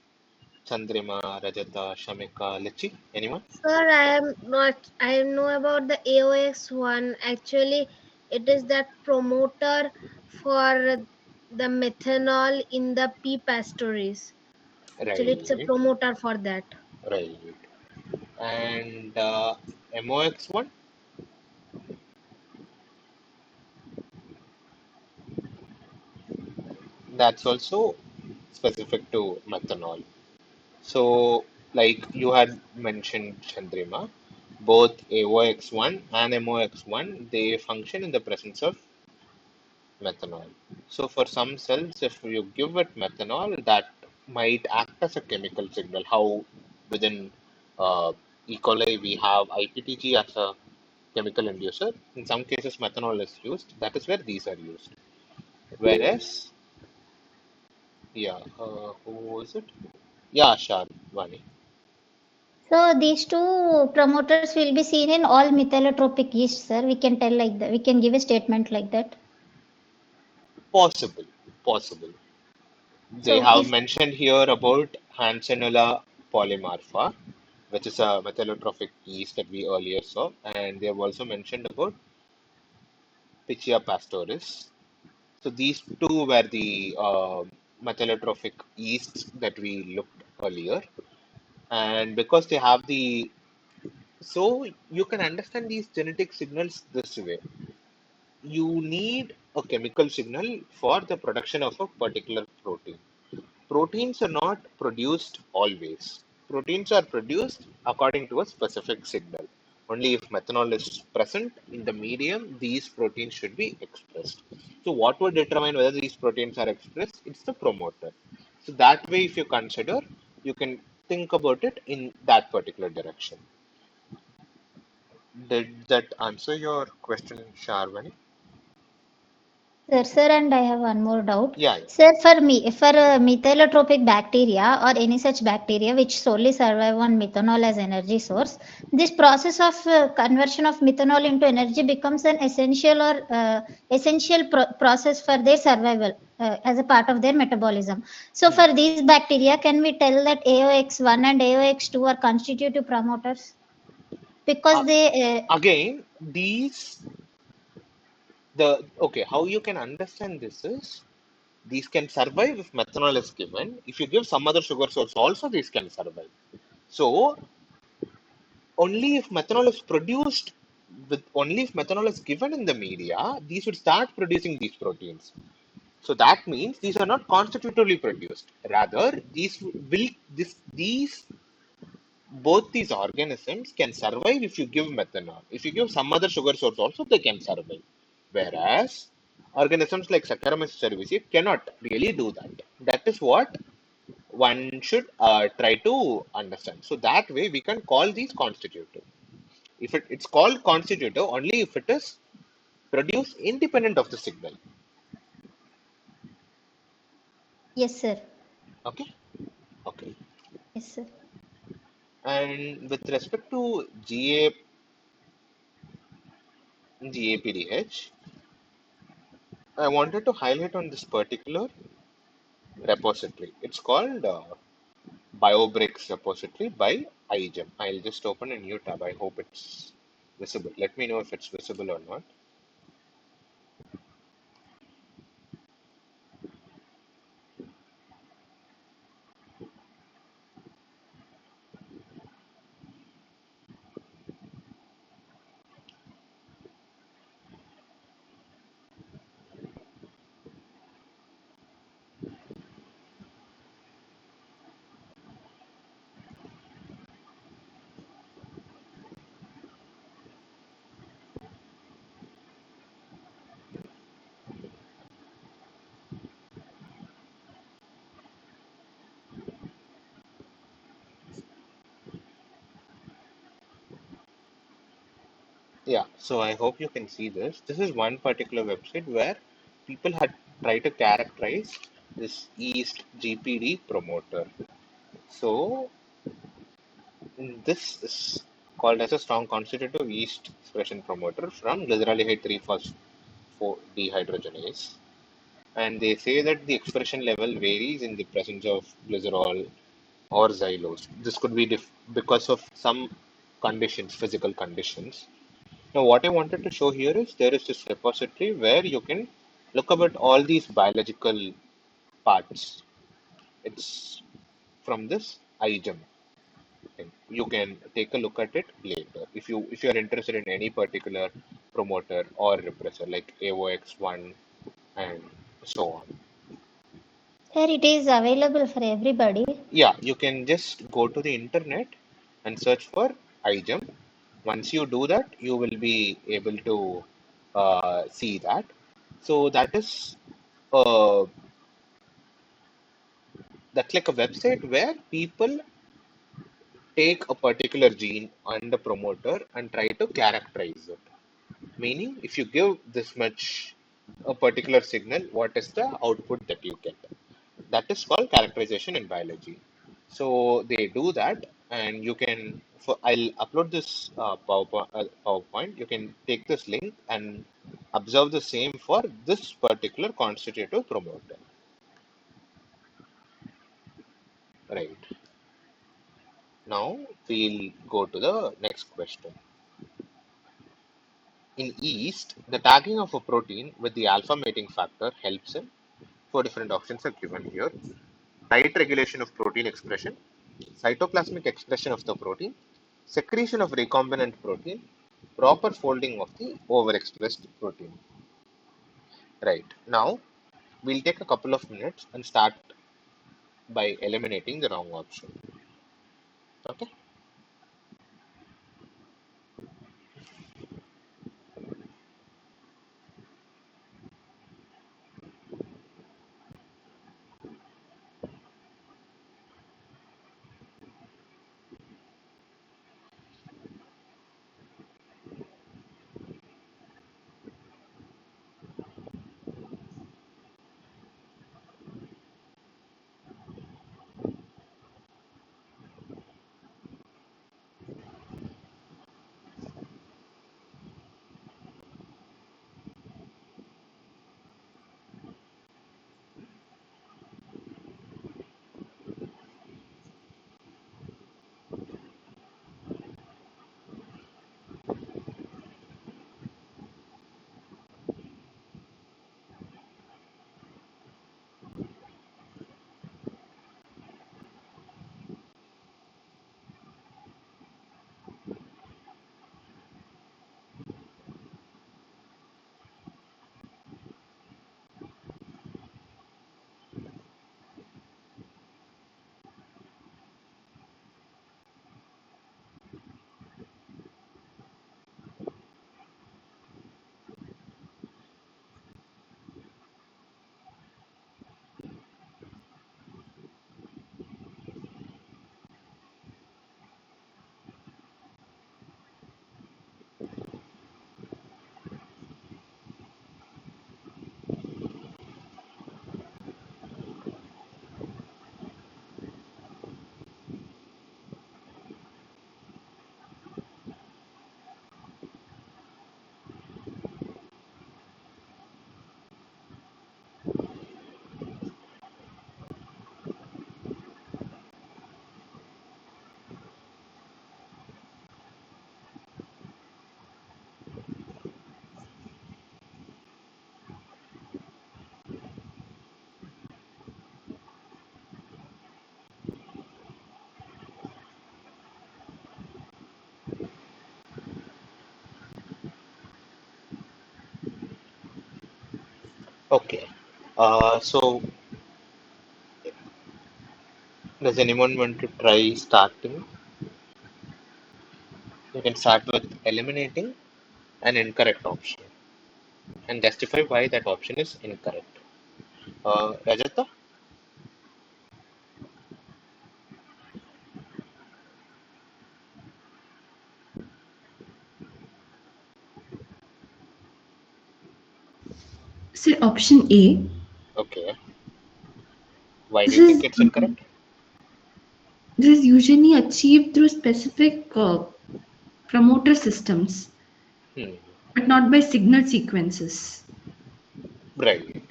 Chandrima, Rajata, Shamika, Lichi. Anyone? Sir, I am not. I know about the AOX one. Actually, it is that promoter for the methanol in the pea pasteuries. Actually, it's a Right, promoter for that. right. And MOX1? That's also specific to methanol. So, like you had mentioned, Chandrima, both AOX1 and MOX1 they function in the presence of methanol. So, for some cells, if you give it methanol, that might act as a chemical signal. How within E. coli we have IPTG as a chemical inducer. In some cases, methanol is used. That is where these are used. Whereas, yeah, who is it? Yeah, Vani. So these two promoters will be seen in all methylotropic yeast, sir. We can tell like that. We can give a statement like that. Possible, possible. They So have if mentioned here about Hansenella polymarpha, which is a methyllotrophic yeast that we earlier saw, and they have also mentioned about Pichia pastoris. So these two were the methyllotrophic yeasts that we looked earlier. And because they have the, so you can understand these genetic signals this way. You need a chemical signal for the production of a particular protein. Proteins are not produced always. Proteins are produced according to a specific signal. Only if methanol is present in the medium, these proteins should be expressed. So, what would determine whether these proteins are expressed? It's the promoter. So, that way, if you consider, you can think about it in that particular direction. Did that answer your question, Sharvani? Sir, and I have one more doubt. Yeah, yeah. Sir, for methylotropic bacteria or any such bacteria which solely survive on methanol as energy source, this process of conversion of methanol into energy becomes an essential process for their survival as a part of their metabolism. So, Hmm. for these bacteria, can we tell that AOX1 and AOX2 are constitutive promoters because Uh, they Again, these okay, how you can understand this is these can survive if methanol is given. If you give some other sugar source also, these can survive. So only if methanol is produced only if methanol is given in the media, these would start producing these proteins. So that means these are not constitutively produced. Rather, these both these organisms can survive if you give methanol. If you give some other sugar source also, they can survive. Whereas organisms like Saccharomyces cerevisiae cannot really do that. That is what one should try to understand. So that way we can call these constitutive. If it's called constitutive only if it is produced independent of the signal. yes, sir. Okay. Okay. Yes, sir. And with respect to GAPDH, I wanted to highlight on this particular repository. It's called BioBricks repository by iGEM. I'll just open a new tab. I hope it's visible. Let me know if it's visible or not. Yeah, so I hope you can see this. This is one particular website where people had tried to characterize this yeast GPD promoter. So this is called as a strong constitutive yeast expression promoter from glyceraldehyde 3-phosphate dehydrogenase. And they say that the expression level varies in the presence of glycerol or xylose. This could be because of some conditions, physical conditions. Now, what I wanted to show here is there is this repository where you can look about all these biological parts. It's from this iGEM. And you can take a look at it later if you are interested in any particular promoter or repressor like AOX1 and so on. Sir, it is available for everybody. Yeah, you can just go to the internet and search for iGEM. Once you do that, you will be able to see that. So uh, that's like a website where people take a particular gene and a promoter and try to characterize it. Meaning, if you give this much a particular signal, what is the output that you get? That is called characterization in biology. So they do that, and you can. I'll upload this PowerPoint. You can take this link and observe the same for this particular constitutive promoter. Right. Now we'll go to the next question. In yeast, the tagging of a protein with the alpha mating factor helps in four different options are given here. Tight regulation of protein expression, cytoplasmic expression of the protein, secretion of recombinant protein, proper folding of the overexpressed protein. Right. Now, we'll take a couple of minutes and start by eliminating the wrong option. Okay. Okay. So, does anyone want to try starting? You can start with eliminating an incorrect option and justify why that option is incorrect. Rajata? So option A. Okay. Why do This you think is it's incorrect? this is usually achieved through specific promoter systems, Hmm. but not by signal sequences. Right.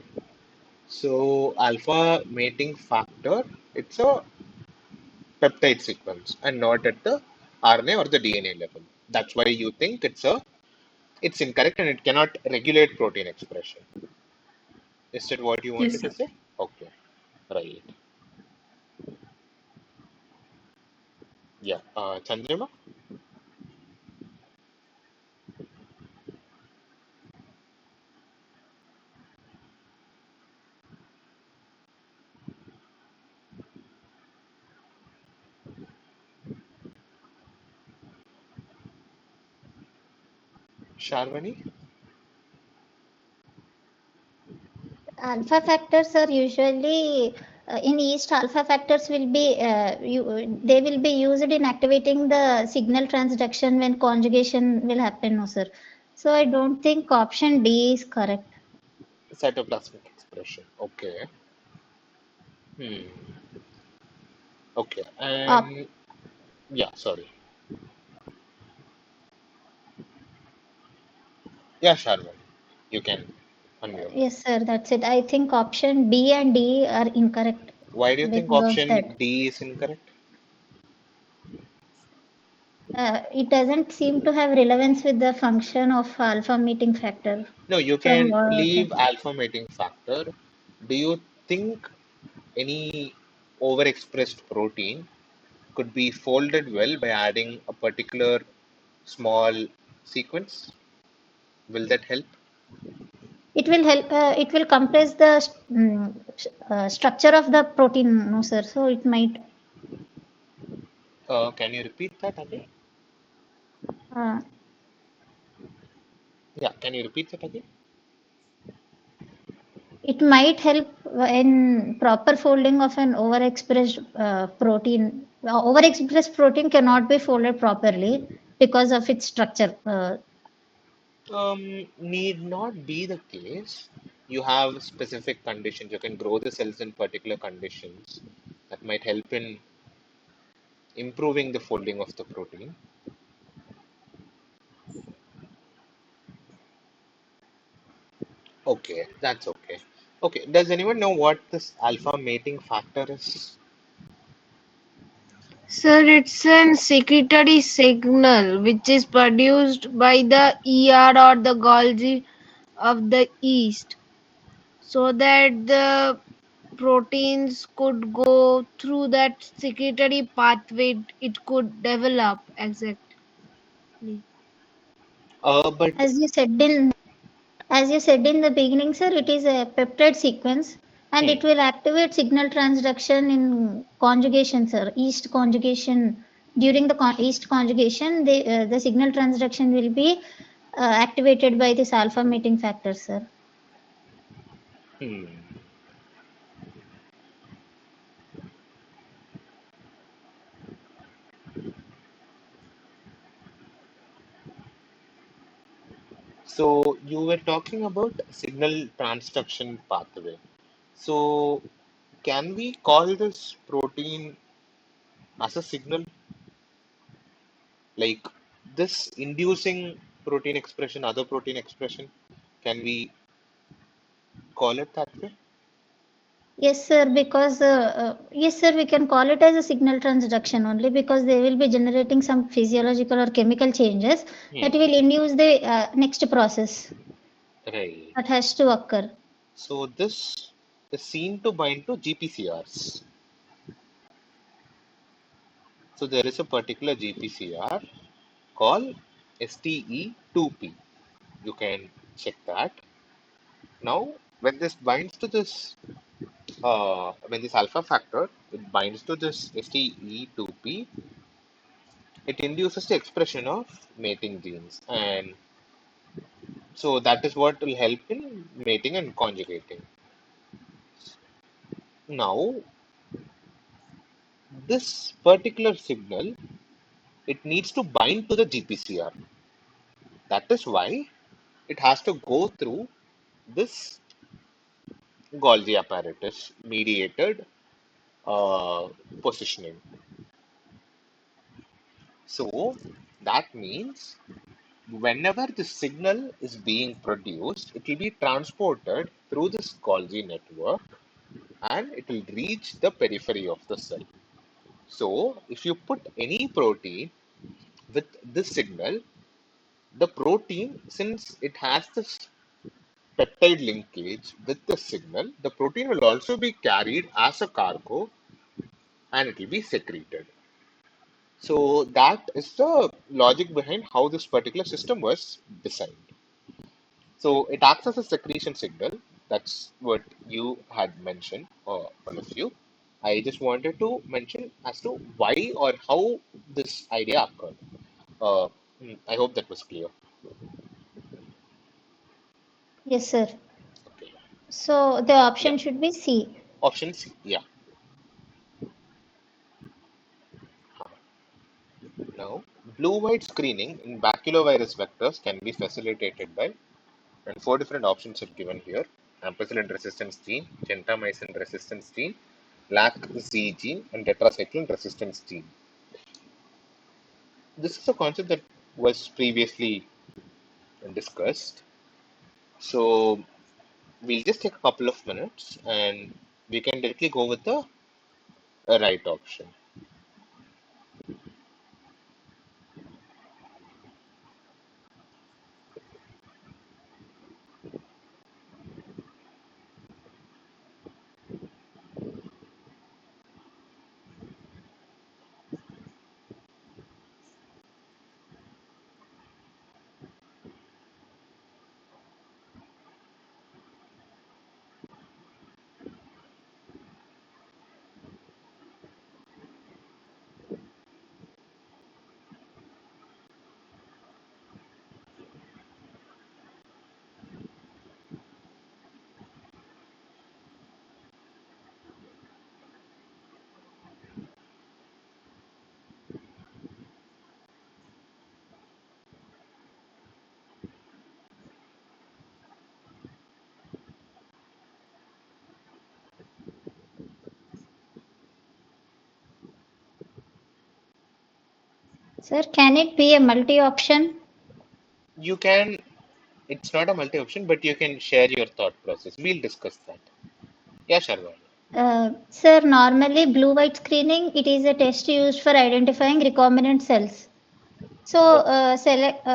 So, alpha mating factor, it's a peptide sequence and not at the RNA or the DNA level. That's why you think it's incorrect and it cannot regulate protein expression. Is that what you Yes, wanted to sir. say? Okay, right. Yeah. Chandrima, Sharvani, Alpha factors are usually in yeast. Alpha factors will be they will be used in activating the signal transduction when conjugation will happen, no sir. So I don't think option D is correct. cytoplasmic expression. Okay. Hmm. Okay. Op- And yeah, sorry. Yeah, Sharvani, you can unmute. yes sir, that's it. I think option B and D are incorrect Why do you think because of option that. D is incorrect? It doesn't seem to have relevance with the function of alpha meeting factor No, you from can what I leave can. alpha mating factor. Do you think any overexpressed protein could be folded well by adding a particular small sequence. Will that help? It will help. It will compress the structure of the protein, no sir. So it might. Can you repeat that again? Uh, Yeah, can you repeat that again? it might help in proper folding of an overexpressed protein. Overexpressed protein cannot be folded properly because of its structure. Need not be the case. You have specific conditions. You can grow the cells in particular conditions that might help in improving the folding of the protein. Okay, that's okay. Okay, does anyone know what this alpha mating factor is? Sir, it's an secretory signal which is produced by the ER or the Golgi of the yeast so that the proteins could go through that secretory pathway it could develop exactly. But As you said in As you said in the beginning, sir, it is a peptide sequence and hmm, it will activate signal transduction in conjugation, sir. Yeast conjugation. During the yeast conjugation, the signal transduction will be activated by this alpha emitting factor, sir. hmm. So you were talking about signal transduction pathway. So can we call this protein as a signal? Like this inducing protein expression, other protein expression, can we call it that way? Yes, sir, we can call it as a signal transduction only because they will be generating some physiological or chemical changes that Hmm. will induce the next process Right. that has to occur. So this is seen to bind to GPCRs. So there is a particular GPCR called STE2P. You can check that. Now, when this binds to this, when this alpha factor, it binds to this STE2P, it induces the expression of mating genes. And so that is what will help in mating and conjugating. Now, this particular signal, it needs to bind to the GPCR. That is why it has to go through this Golgi apparatus mediated positioning. So that means whenever the signal is being produced, it will be transported through this Golgi network and it will reach the periphery of the cell. So if you put any protein with this signal, the protein, since it has this peptide linkage with the signal, the protein will also be carried as a cargo and it will be secreted. So that is the logic behind how this particular system was designed. So it acts as a secretion signal. That's what you had mentioned, all of you. I just wanted to mention as to why or how this idea occurred. Uh, I hope that was clear. Yes, sir. Okay. So the Yeah. option should be C. Option C. Yeah. Now, blue-white screening in baculovirus vectors can be facilitated by, and four different options are given here: ampicillin resistance gene, gentamicin resistance gene, LAC-Z gene, and tetracycline resistance gene. This is a concept that was previously discussed. So we'll just take a couple of minutes and we can directly go with the right option. Sir, can it be a multi-option? You can, it's not a multi-option, but you can share your thought process. We'll discuss that. Yeah, Sharwani. Sir, normally blue-white screening, it is a test used for identifying recombinant cells. So, Oh,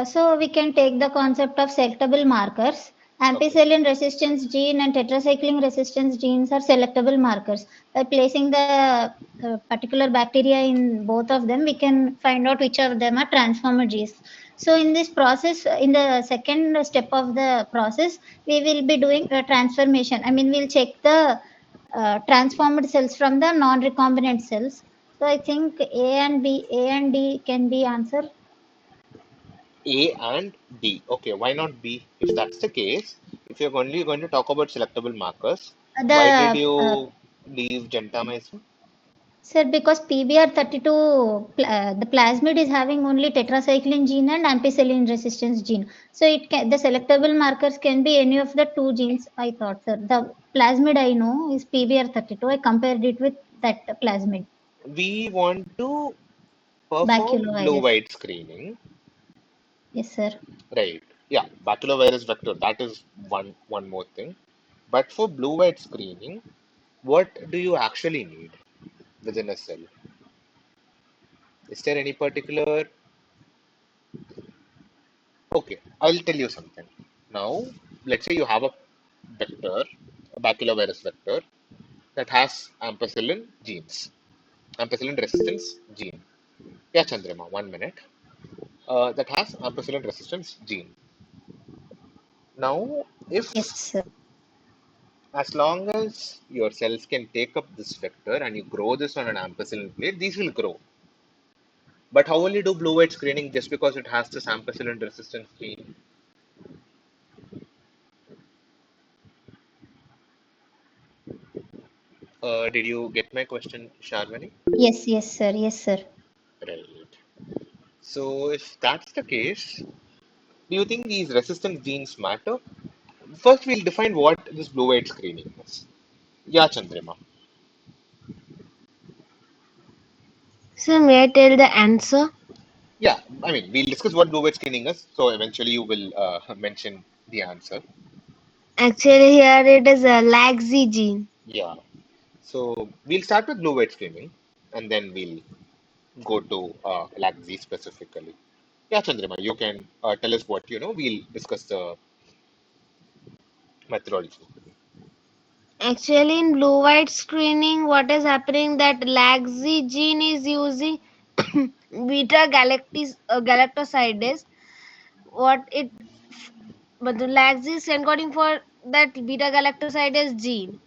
so we can take the concept of selectable markers. okay. Ampicillin resistance gene and tetracycline resistance genes are selectable markers. By placing the particular bacteria in both of them, we can find out which of them are transformer genes. So, in this process, in the second step of the process, we will be doing a transformation. I mean, we'll check the transformed cells from the non-recombinant cells. So, I think A and D can be answer. A and D. Okay, why not B? If that's the case, if you're only going to talk about selectable markers, why did The you leave gentamicin? sir, because PBR32, the plasmid is having only tetracycline gene and ampicillin resistance gene. So it can, the selectable markers can be any of the two genes. I thought, sir. The plasmid I know is PBR32. I compared it with that plasmid, We want to perform baculovirus. blue-white screening, Yes, sir. right? Yeah, baculovirus vector. That is one more thing. But for blue-white screening, what do you actually need within a cell? Is there any particular? Okay, I'll tell you something. Now, let's say you have a vector, a baculovirus vector that has ampicillin genes, ampicillin resistance gene. Yeah, Chandrima, 1 minute. That has ampicillin resistance gene. Now, Yes, if sir. as long as your cells can take up this vector and you grow this on an ampicillin plate, these will grow. But how will you do blue-white screening just because it has this ampicillin resistance gene? Did you get my question, Sharvani? Yes, yes, sir. Yes, sir. Right. So if that's the case, do you think these resistance genes matter? First, we'll define what this blue-white screening is. Yeah, Chandrima. So may I tell the answer? Yeah, I mean, we'll discuss what blue-white screening is. So eventually, you will mention the answer. Actually, here it is a laxy gene. Yeah. So we'll start with blue-white screening, and then we'll go to LAC-Z specifically. Yeah, Chandrima, you can tell us what you know. We'll discuss the methodology. Actually, in blue white screening, what is happening that laxy gene is using beta galactosidase. What it but the laxy is encoding for that beta galactosidase gene,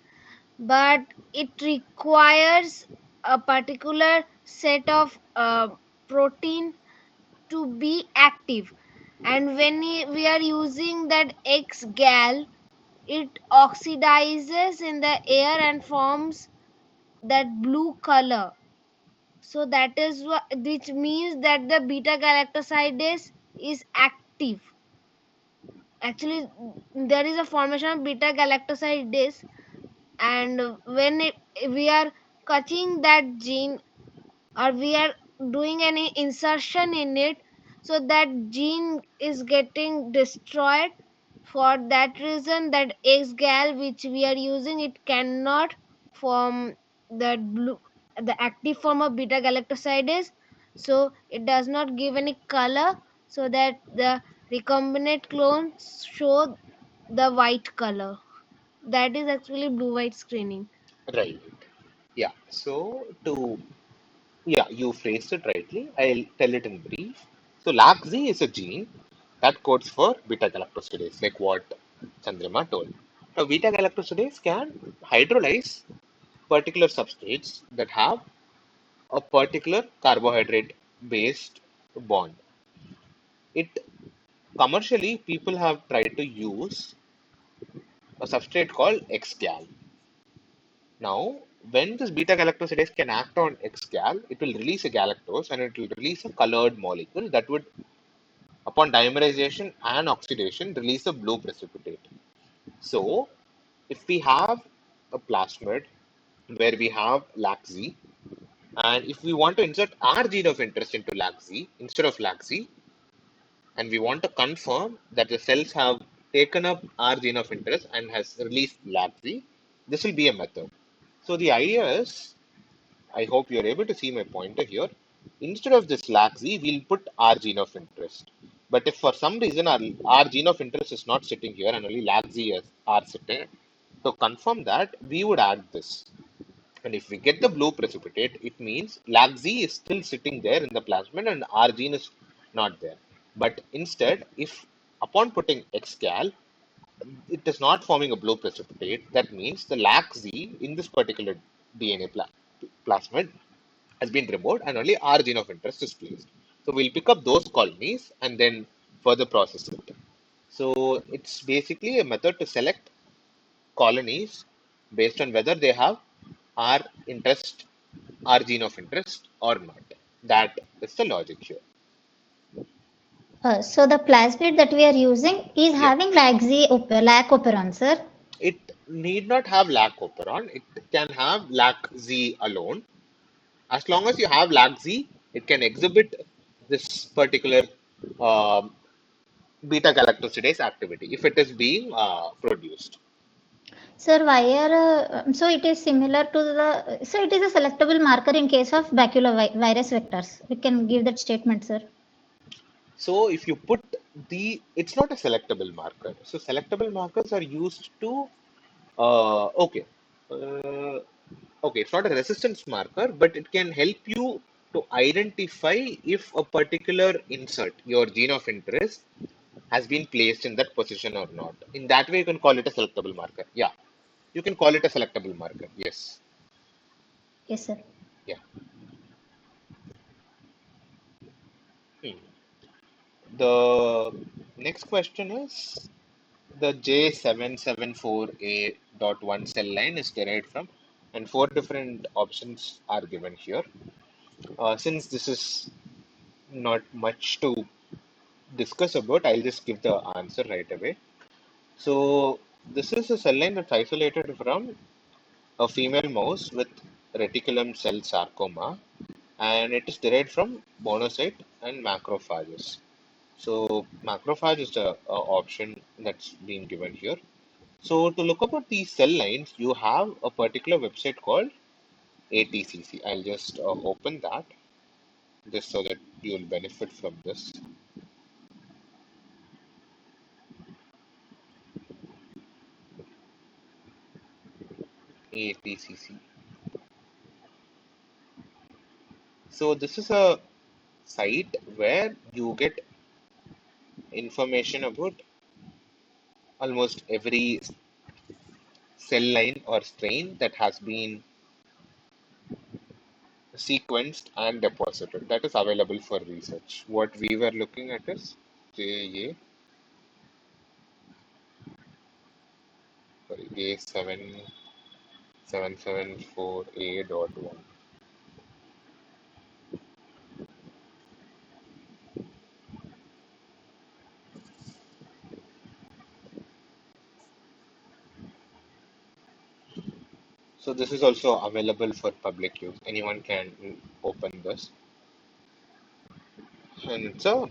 but it requires a particular set of protein to be active, and when we are using that X gal, it oxidizes in the air and forms that blue color. So that is what, which means that the beta galactosidase is active. Actually, there is a formation of beta galactosidase, and when we are cutting that gene, or we are doing any insertion in it, so that gene is getting destroyed. For that reason, that X gal which we are using, it cannot form that blue, the active form of beta galactosidase, so it does not give any color, so that the recombinant clones show the white color. That is actually blue white screening. Right. Yeah. So to yeah, you phrased it rightly. I'll tell it in brief. So LAC-Z is a gene that codes for beta galactosidase, like what Chandrima told. Now, beta galactosidase can hydrolyze particular substrates that have a particular carbohydrate based bond. It commercially people have tried to use a substrate called XGAL. Now, when this beta galactosidase can act on XGAL, it will release a galactose and it will release a colored molecule that would, upon dimerization and oxidation, release a blue precipitate. So, if we have a plasmid where we have LAC-Z And if we want to insert our gene of interest into LAC-Z instead of LAC-Z, and we want to confirm that the cells have taken up our gene of interest and has released LAC-Z, this will be a method. So the idea is, I hope you're able to see my pointer here. Instead of this LAC-Z, we'll put our gene of interest. But if for some reason our gene of interest is not sitting here and only LAC-Z are sitting, to confirm that, we would add this. And if we get the blue precipitate, it means LAC-Z is still sitting there in the plasmid and our gene is not there. But instead, if upon putting XCal, it is not forming a blue precipitate, that means the LAC-Z in this particular DNA plasmid has been removed and only our gene of interest is placed. So we'll pick up those colonies and then further process it. So it's basically a method to select colonies based on whether they have our interest, our gene of interest or not. That is the logic here. So the plasmid that we are using is Yeah. having lac operon, sir. It need not have lac operon. It can have lac Z alone. As long as you have lac Z, it can exhibit this particular um, beta galactosidase activity if it is being produced. Sir, so it is similar to so it is a selectable marker in case of baculovirus vectors. We can give that statement, sir. So if you put it's not a selectable marker. So selectable markers are used to, okay, uh, okay, it's not a resistance marker, but it can help you to identify if a particular insert, your gene of interest, has been placed in that position or not. In that way, you can call it a selectable marker. Yeah, you can call it a selectable marker. Yes. Yes, sir. Yeah. Hmm. The next question is the J774A.1 cell line is derived from, and four different options are given here. Since this is not much to discuss about, I'll just give the answer right away. So, this is a cell line that's isolated from a female mouse with reticulum cell sarcoma, and it is derived from monocyte and macrophages. So, macrophage is the option that's being given here. So, to look about these cell lines, you have a particular website called ATCC. I'll just open that just so that you'll benefit from this. ATCC. So, this is a site where you get information about almost every cell line or strain that has been sequenced and deposited that is available for research. What we were looking at is JA, sorry, A7774A.1. So this is also available for public use. Anyone can open this. And so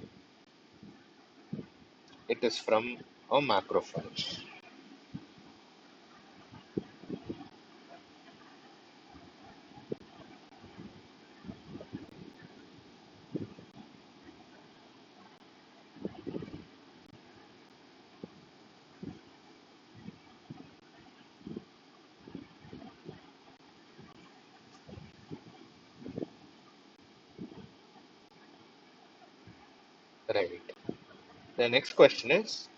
it is from a macrophage. Right. The next question is,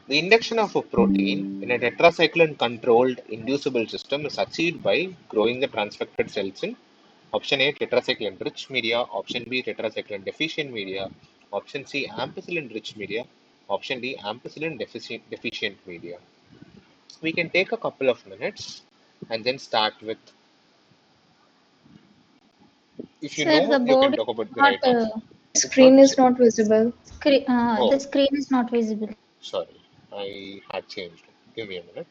the induction of a protein in a tetracycline controlled inducible system is achieved by growing the transfected cells in option A tetracycline rich media, option B tetracycline deficient media, option C ampicillin rich media, option D ampicillin deficient media. We can take a couple of minutes and then start with, if you Sir, know, the you can board talk is about the not, right answer. If not, screen it's is okay. not visible. The Oh, screen is not visible. sorry, I had changed it. Give me a minute.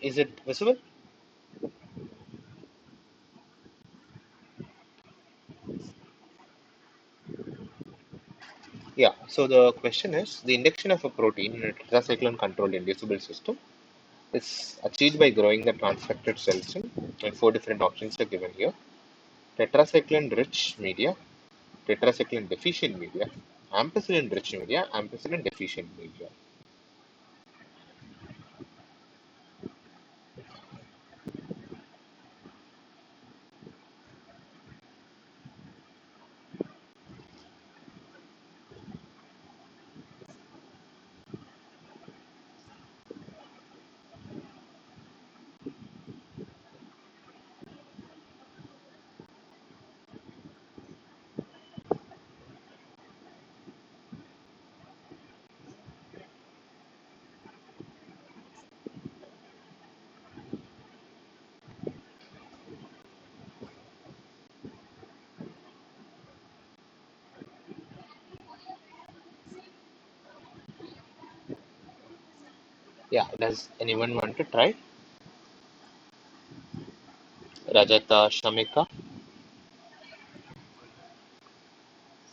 Is it visible? Yeah. So the question is, the induction of a protein in a tetracycline controlled inducible system is achieved by growing the transfected cells in, and four different options are given here. Tetracycline rich media, tetracycline deficient media, ampicillin rich media, ampicillin deficient media. Yeah, does anyone want to try? Rajata, Shamika,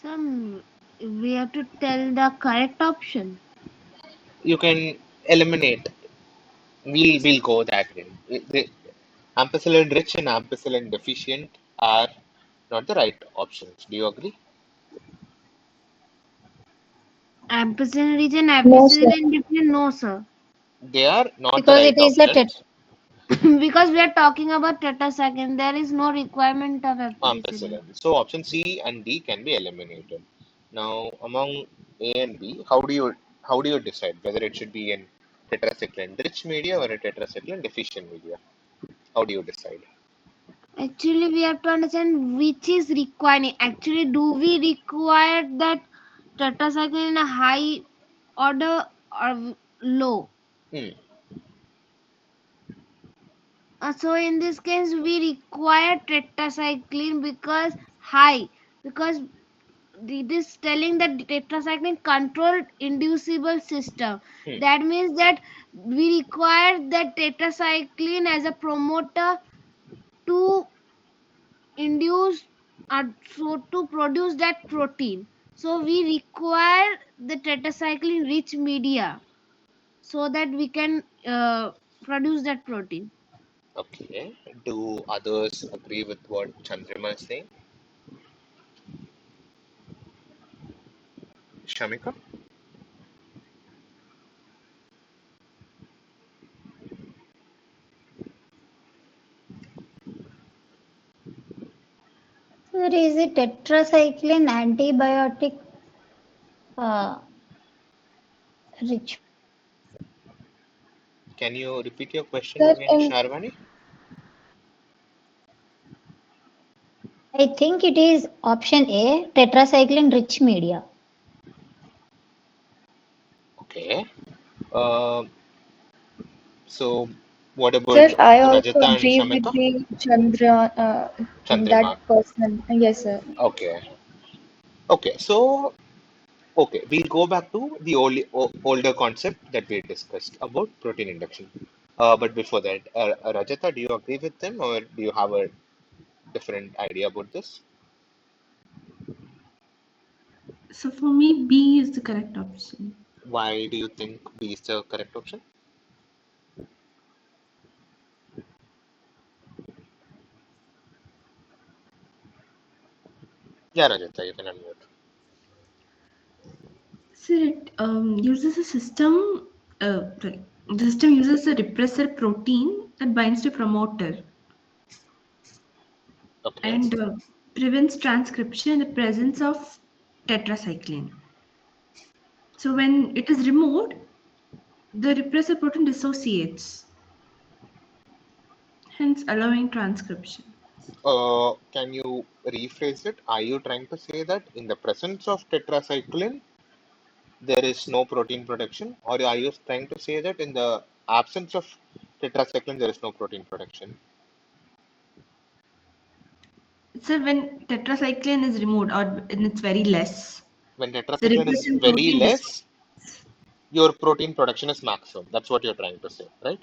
Some we have to tell the correct option. you can eliminate. We'll go that way. Ampicillin rich and ampicillin deficient are not the right options. Do you agree? Ampicillin rich and No, sir. ampicillin deficient, no, sir. They are not the because right it is a options. Because we are talking about tetracycline, there is no requirement of ampicillin. Ampicillin. So option C and D can be eliminated. Now among A and B, how do you decide whether it should be in tetracycline rich media or a tetracycline deficient media? How do you decide? Actually, we have to understand which is requiring. Actually, do we require that tetracycline in a high order or low? Hmm. So in this case, we require tetracycline because high, because it is telling that tetracycline controlled inducible system. Hmm. That means that we require that tetracycline as a promoter to induce so to produce that protein. So we require the tetracycline rich media so that we can produce that protein. Okay. Do others agree with what Chandrima is saying? Shamika? there is a tetracycline antibiotic uh, rich. Can you repeat your question Sir, again, Sharvani? I think it is option A, tetracycline rich media. Okay. Uh, so what about sir, I also Rajata and agree with Shamika? the Chandra, that Chandrima. person. Yes, sir. Okay. Okay. So, okay, we'll go back to the older concept that we discussed about protein induction. But before that, Rajata, do you agree with them or do you have a different idea about this? So for me, B is the correct option. Why do you think B is the correct option? Yeah, Rajata, you can unmute. So it uses a system. Sorry, the system uses a repressor protein that binds to promoter Okay. and prevents transcription in the presence of tetracycline. So when it is removed, the repressor protein dissociates, hence allowing transcription. Can you rephrase it? Are you trying to say that in the presence of tetracycline, there is no protein production, or are you trying to say that in the absence of tetracycline, there is no protein production? So when tetracycline is removed or when it's very less, When the tetracycline is repressor very protein less, dissociates. your protein production is maximum. That's what you're trying to say, right?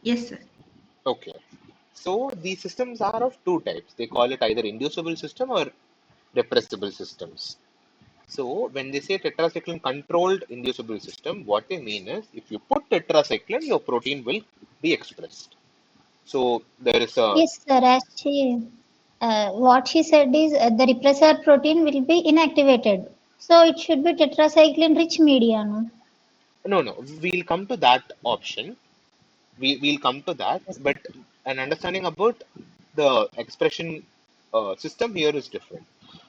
Yes, sir. Okay. So these systems are of two types. They call it either inducible system or repressible systems. So when they say tetracycline controlled inducible system, what they mean is if you put tetracycline, your protein will be expressed. So there is a Yes, sir. Actually, what she said is the repressor protein will be inactivated. So it should be tetracycline rich media. No? no, we'll come to that option. We'll come to that, Yes, sir. but an understanding about the expression system here is different.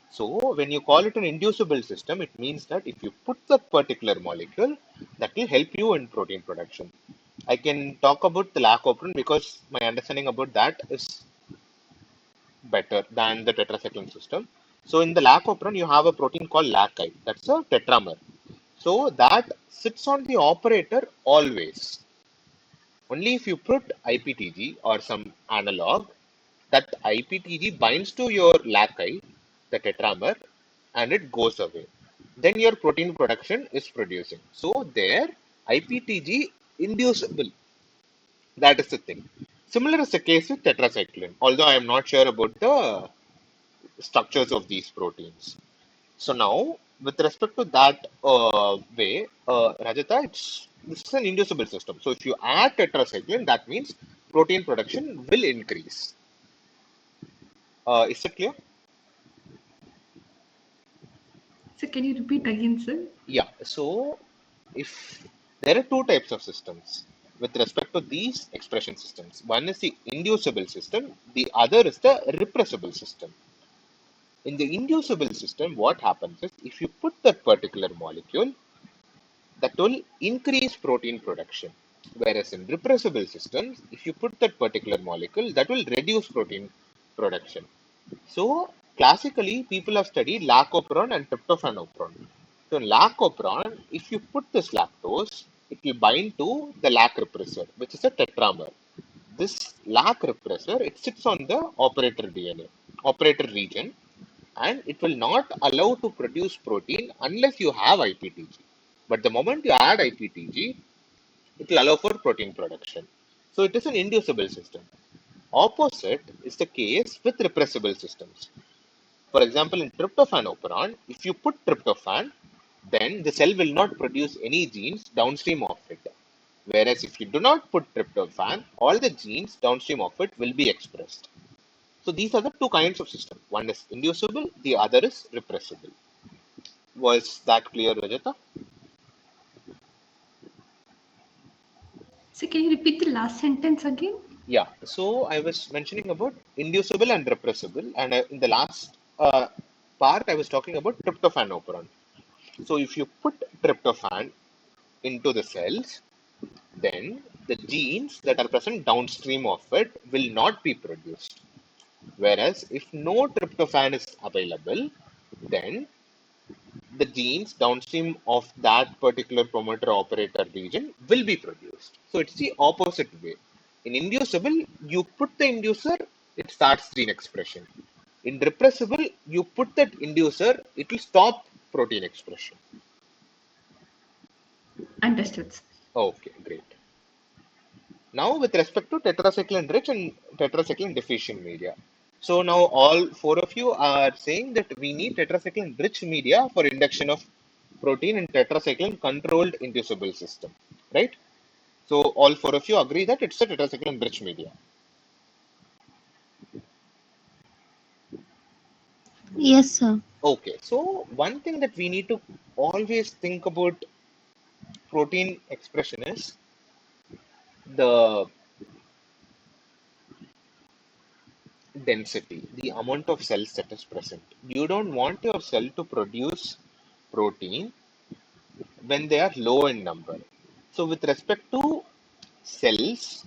So when you call it an inducible system, it means that if you put that particular molecule, that will help you in protein production. I can talk about the lacoprene because my understanding about that is better than the tetracycline system. So in the lacoprene, you have a protein called lacite. That's a tetramer. So that sits on the operator always. Only if you put IPTG or some analog, that IPTG binds to your lachi, the tetramer, and it goes away. Then your protein production is producing. So there, IPTG inducible. That is the thing. Similar is the case with tetracycline, although I am not sure about the structures of these proteins. So now, with respect to that way, Rajata, this is an inducible system. So if you add tetracycline, that means protein production will increase. Is it clear? So can you repeat again, sir? Yeah. So if there are two types of systems with respect to these expression systems, one is the inducible system, the other is the repressible system. In the inducible system, what happens is if you put that particular molecule, that will increase protein production. Whereas in repressible systems, if you put that particular molecule, that will reduce protein production. So classically, people have studied lacoprone and tryptophanopron. So in lacoprone, if you put this lactose, it will bind to the lac repressor, which is a tetramer. This lac repressor, it sits on the operator DNA, operator region, and it will not allow to produce protein unless you have IPTG. But the moment you add IPTG, it will allow for protein production. So it is an inducible system. Opposite is the case with repressible systems. For example, in tryptophan if you put tryptophan, then the cell will not produce any genes downstream of it. Whereas if you do not put tryptophan, all the genes downstream of it will be expressed. So these are the two kinds of system. One is inducible, the other is repressible. Was that clear, Rajata? So can you repeat the last sentence again? Yeah. So I was mentioning about inducible and repressible, and in the last part, I was talking about tryptophan. So if you put tryptophan into the cells, then the genes that are present downstream of it will not be produced. Whereas if no tryptophan is available, then the genes downstream of that particular promoter operator region will be produced. So it's the opposite way. In inducible, you put the inducer, it starts gene expression. In repressible, you put that inducer, it will stop protein expression. Understood, sir. Okay, great. Now, with respect to tetracycline rich and tetracycline deficient media. So now all four of you are saying that we need tetracycline rich media for induction of protein in tetracycline controlled inducible system, right? So all four of you agree that it's a tetracycline rich media. Yes, sir. Okay, so one thing that we need to always think about protein expression is the density, the amount of cells that is present. You don't want your cell to produce protein when they are low in number. So with respect to cells,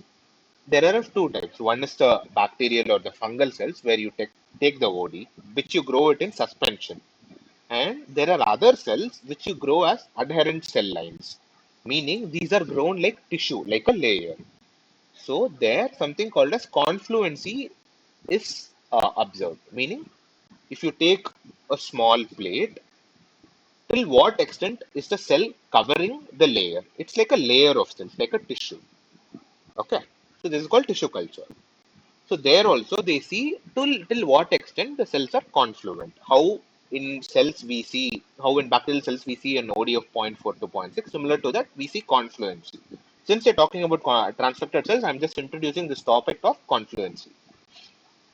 there are of two types. One is the bacterial or the fungal cells where you take the OD, which you grow it in suspension. And there are other cells which you grow as adherent cell lines, meaning these are grown like tissue, like a layer. So there something called as confluency is observed, meaning if you take a small plate, till what extent is the cell covering the layer? It's like a layer of cells, like a tissue. Okay. So this is called tissue culture. So there also they see till what extent the cells are confluent. How in cells we see, how in bacterial cells we see an OD of zero point 0.4 to zero point 0.6. Similar to that, we see confluency. Since you're talking about transfected cells, I'm just introducing this topic of confluency.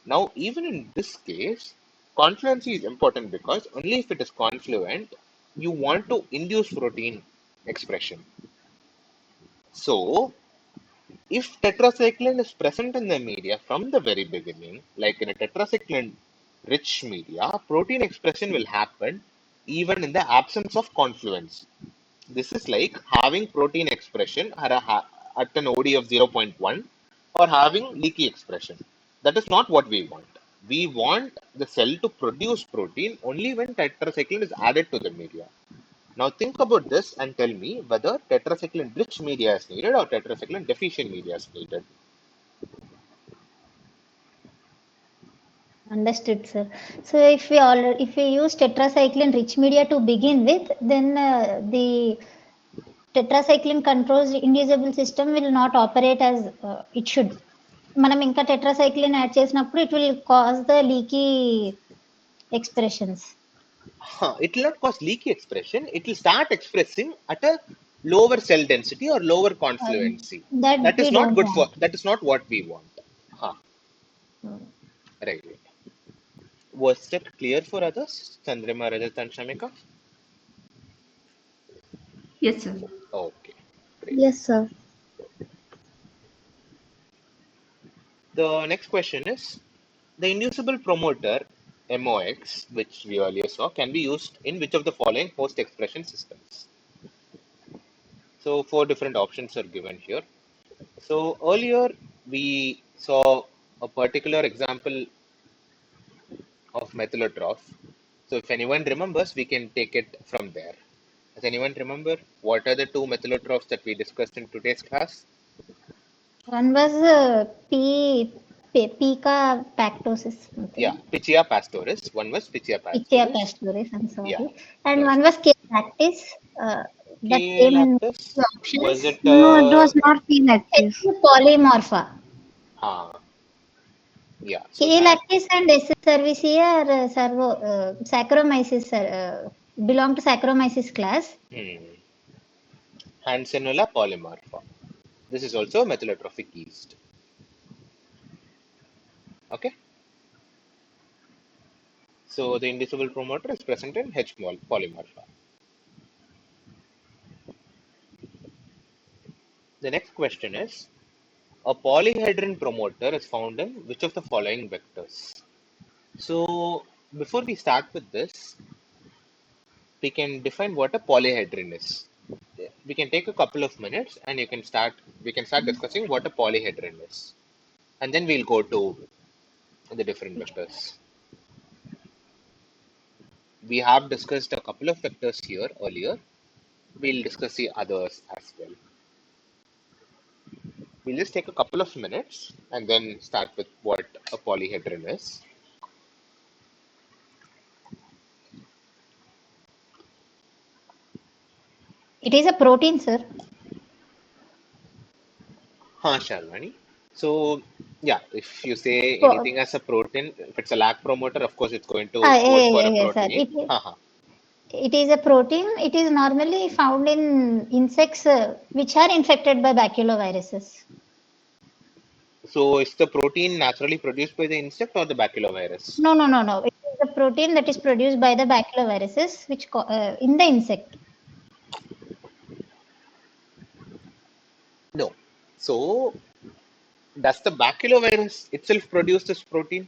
Now, even in this case, confluency is important because only if it is confluent, you want to induce protein expression. So, if tetracycline is present in the media from the very beginning, like in a tetracycline rich media, protein expression will happen even in the absence of confluence. This is like having protein expression at an OD of 0.1 or having leaky expression. That is not what we want. We want the cell to produce protein only when tetracycline is added to the media. Now think about this and tell me whether tetracycline rich media is needed or tetracycline deficient media is needed. Understood, sir. So if we use tetracycline rich media to begin with, then the tetracycline controls inducible system will not operate as it should. మనం ఇంకా tetracycline add చేసినప్పుడు it will cause the leaky expressions. It will not cause leaky expression. It will start expressing at a lower cell density or lower confluency. That That we is not don't good for. want. That is not what we want. Huh. Right. Was that clear for others, Chandrima, Rajat, and Shamika? Yes, sir. Okay, great. Yes, sir. The next question is the inducible promoter MOX, which we earlier saw, can be used in which of the following post expression systems? So, four different options are given here. So, earlier we saw a particular example of methylotroph. So, if anyone remembers, we can take it from there. Does anyone remember what are the two methylotrophs that we discussed in today's class? One was pica pactosis, Yeah, something. Pichia pastoris. One was Pichia Pichia pastoris. pastoris, I'm Yeah, sorry. And that's one was K lactis, that K. came in two lactis. Was options. it? No, it was not P-lactis. Polymorpha. Uh, yeah. So K. that. lactis and S. cerevisiae are Saccharomyces, belong to Saccharomyces class. Hmm. Hansenula polymorpha. This is also a methylotrophic yeast. Okay. So the indisuble promoter is present in H polymorpha. The next question is a polyhedron promoter is found in which of the following vectors? So before we start with this, we can define what a polyhedron is. We can take a couple of minutes and we can start discussing what a polyhedron is. And then we'll go to the different vectors. We have discussed a couple of vectors here earlier. We'll discuss the others as well. We'll just take a couple of minutes and then start with what a polyhedron is. It is a protein, sir. Shalvani. So, yeah, if you say Po- anything as a protein, if it's a lac promoter, of course, it's going to code for a yes, sir. protein. It is a protein. It is normally found in insects which are infected by baculoviruses. So, is the protein naturally produced by the insect or the baculovirus? No, no, no, no. It is a protein that is produced by the baculoviruses, which in the insect. No. So, does the baculovirus itself produce this protein?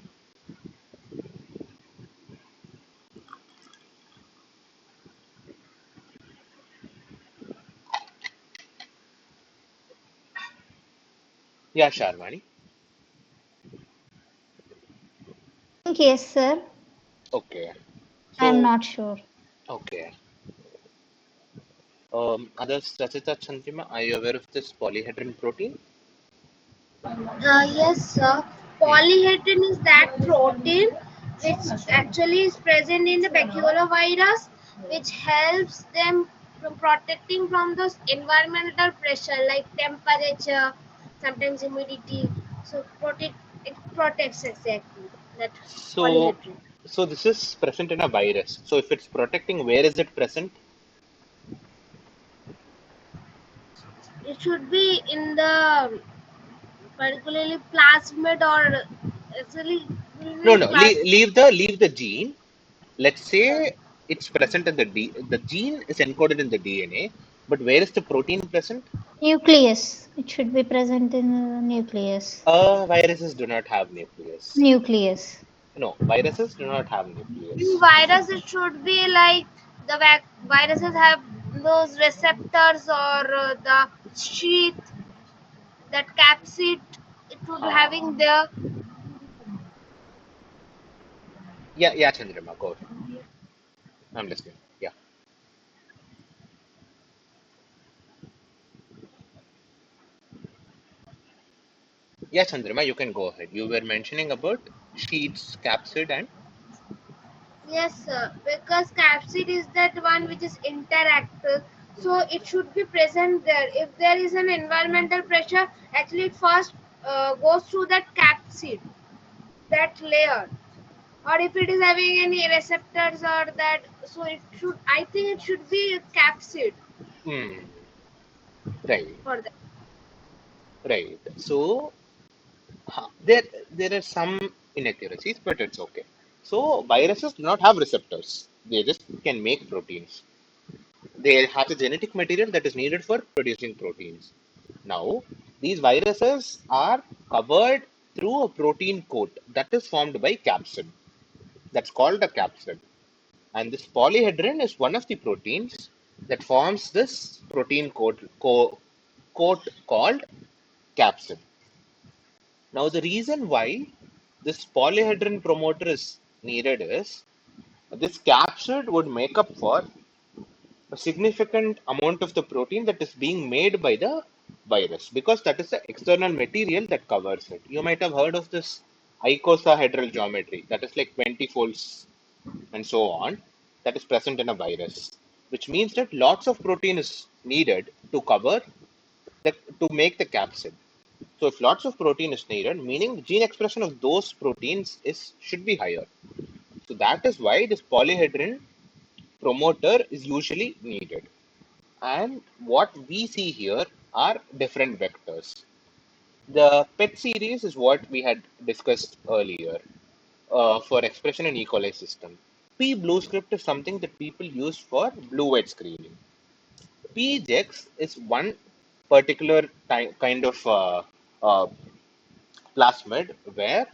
Yeah, Sharvani. Yes, sir. Okay. I am So, not sure. okay. Others, Rachita Chandrima, are you aware of this polyhedron protein? Yes, sir. Hmm. Polyhedrin is that protein which actually is present in the baculovirus, which helps them from protecting from those environmental pressure like temperature, sometimes humidity. So it protects exactly that So, polyhedron. so this is present in a virus. So if it's protecting, where is it present? It should be in the particularly plasmid or actually No, really no. class. Leave the gene. Let's say it's present in the gene is encoded in the DNA, but where is the protein present? Nucleus. It should be present in the nucleus. Viruses do not have nucleus. Nucleus. No, viruses do not have In nucleus. virus, it should be like the viruses have those receptors or the sheath, that capsid. It would Huh. having the Yeah, yeah, Chandrama, go ahead. I'm listening. Yeah, yeah, Chandrama, you can go ahead. You were mentioning about sheets, capsid, and yes, because capsid is that one which is interactive, so it should be present there. If there is an environmental pressure, actually it first goes through that capsid, that layer, or if it is having any receptors or that, so it should. I think it should be capsid hmm, right, for that. right. So there are some inaccuracies, but it's okay. So viruses do not have receptors. They just can make proteins. They have the genetic material that is needed for producing proteins. Now, these viruses are covered through a protein coat that is formed by capsid. That's called a capsid. And this polyhedrin is one of the proteins that forms this protein coat called capsid. Now, the reason why this polyhedrin promoter is needed is this capsid would make up for a significant amount of the protein that is being made by the virus because that is the external material that covers it. You might have heard of this icosahedral geometry that is like 20 folds and so on that is present in a virus, which means that lots of protein is needed to cover to make the capsid. So if lots of protein is needed, meaning the gene expression of those proteins is should be higher. So that is why this polyhedrin promoter is usually needed. And what we see here are different vectors. The PET series is what we had discussed earlier for expression in E. coli system. P blue script is something that people use for blue white screening. PGEX is one particular kind of uh, plasmid where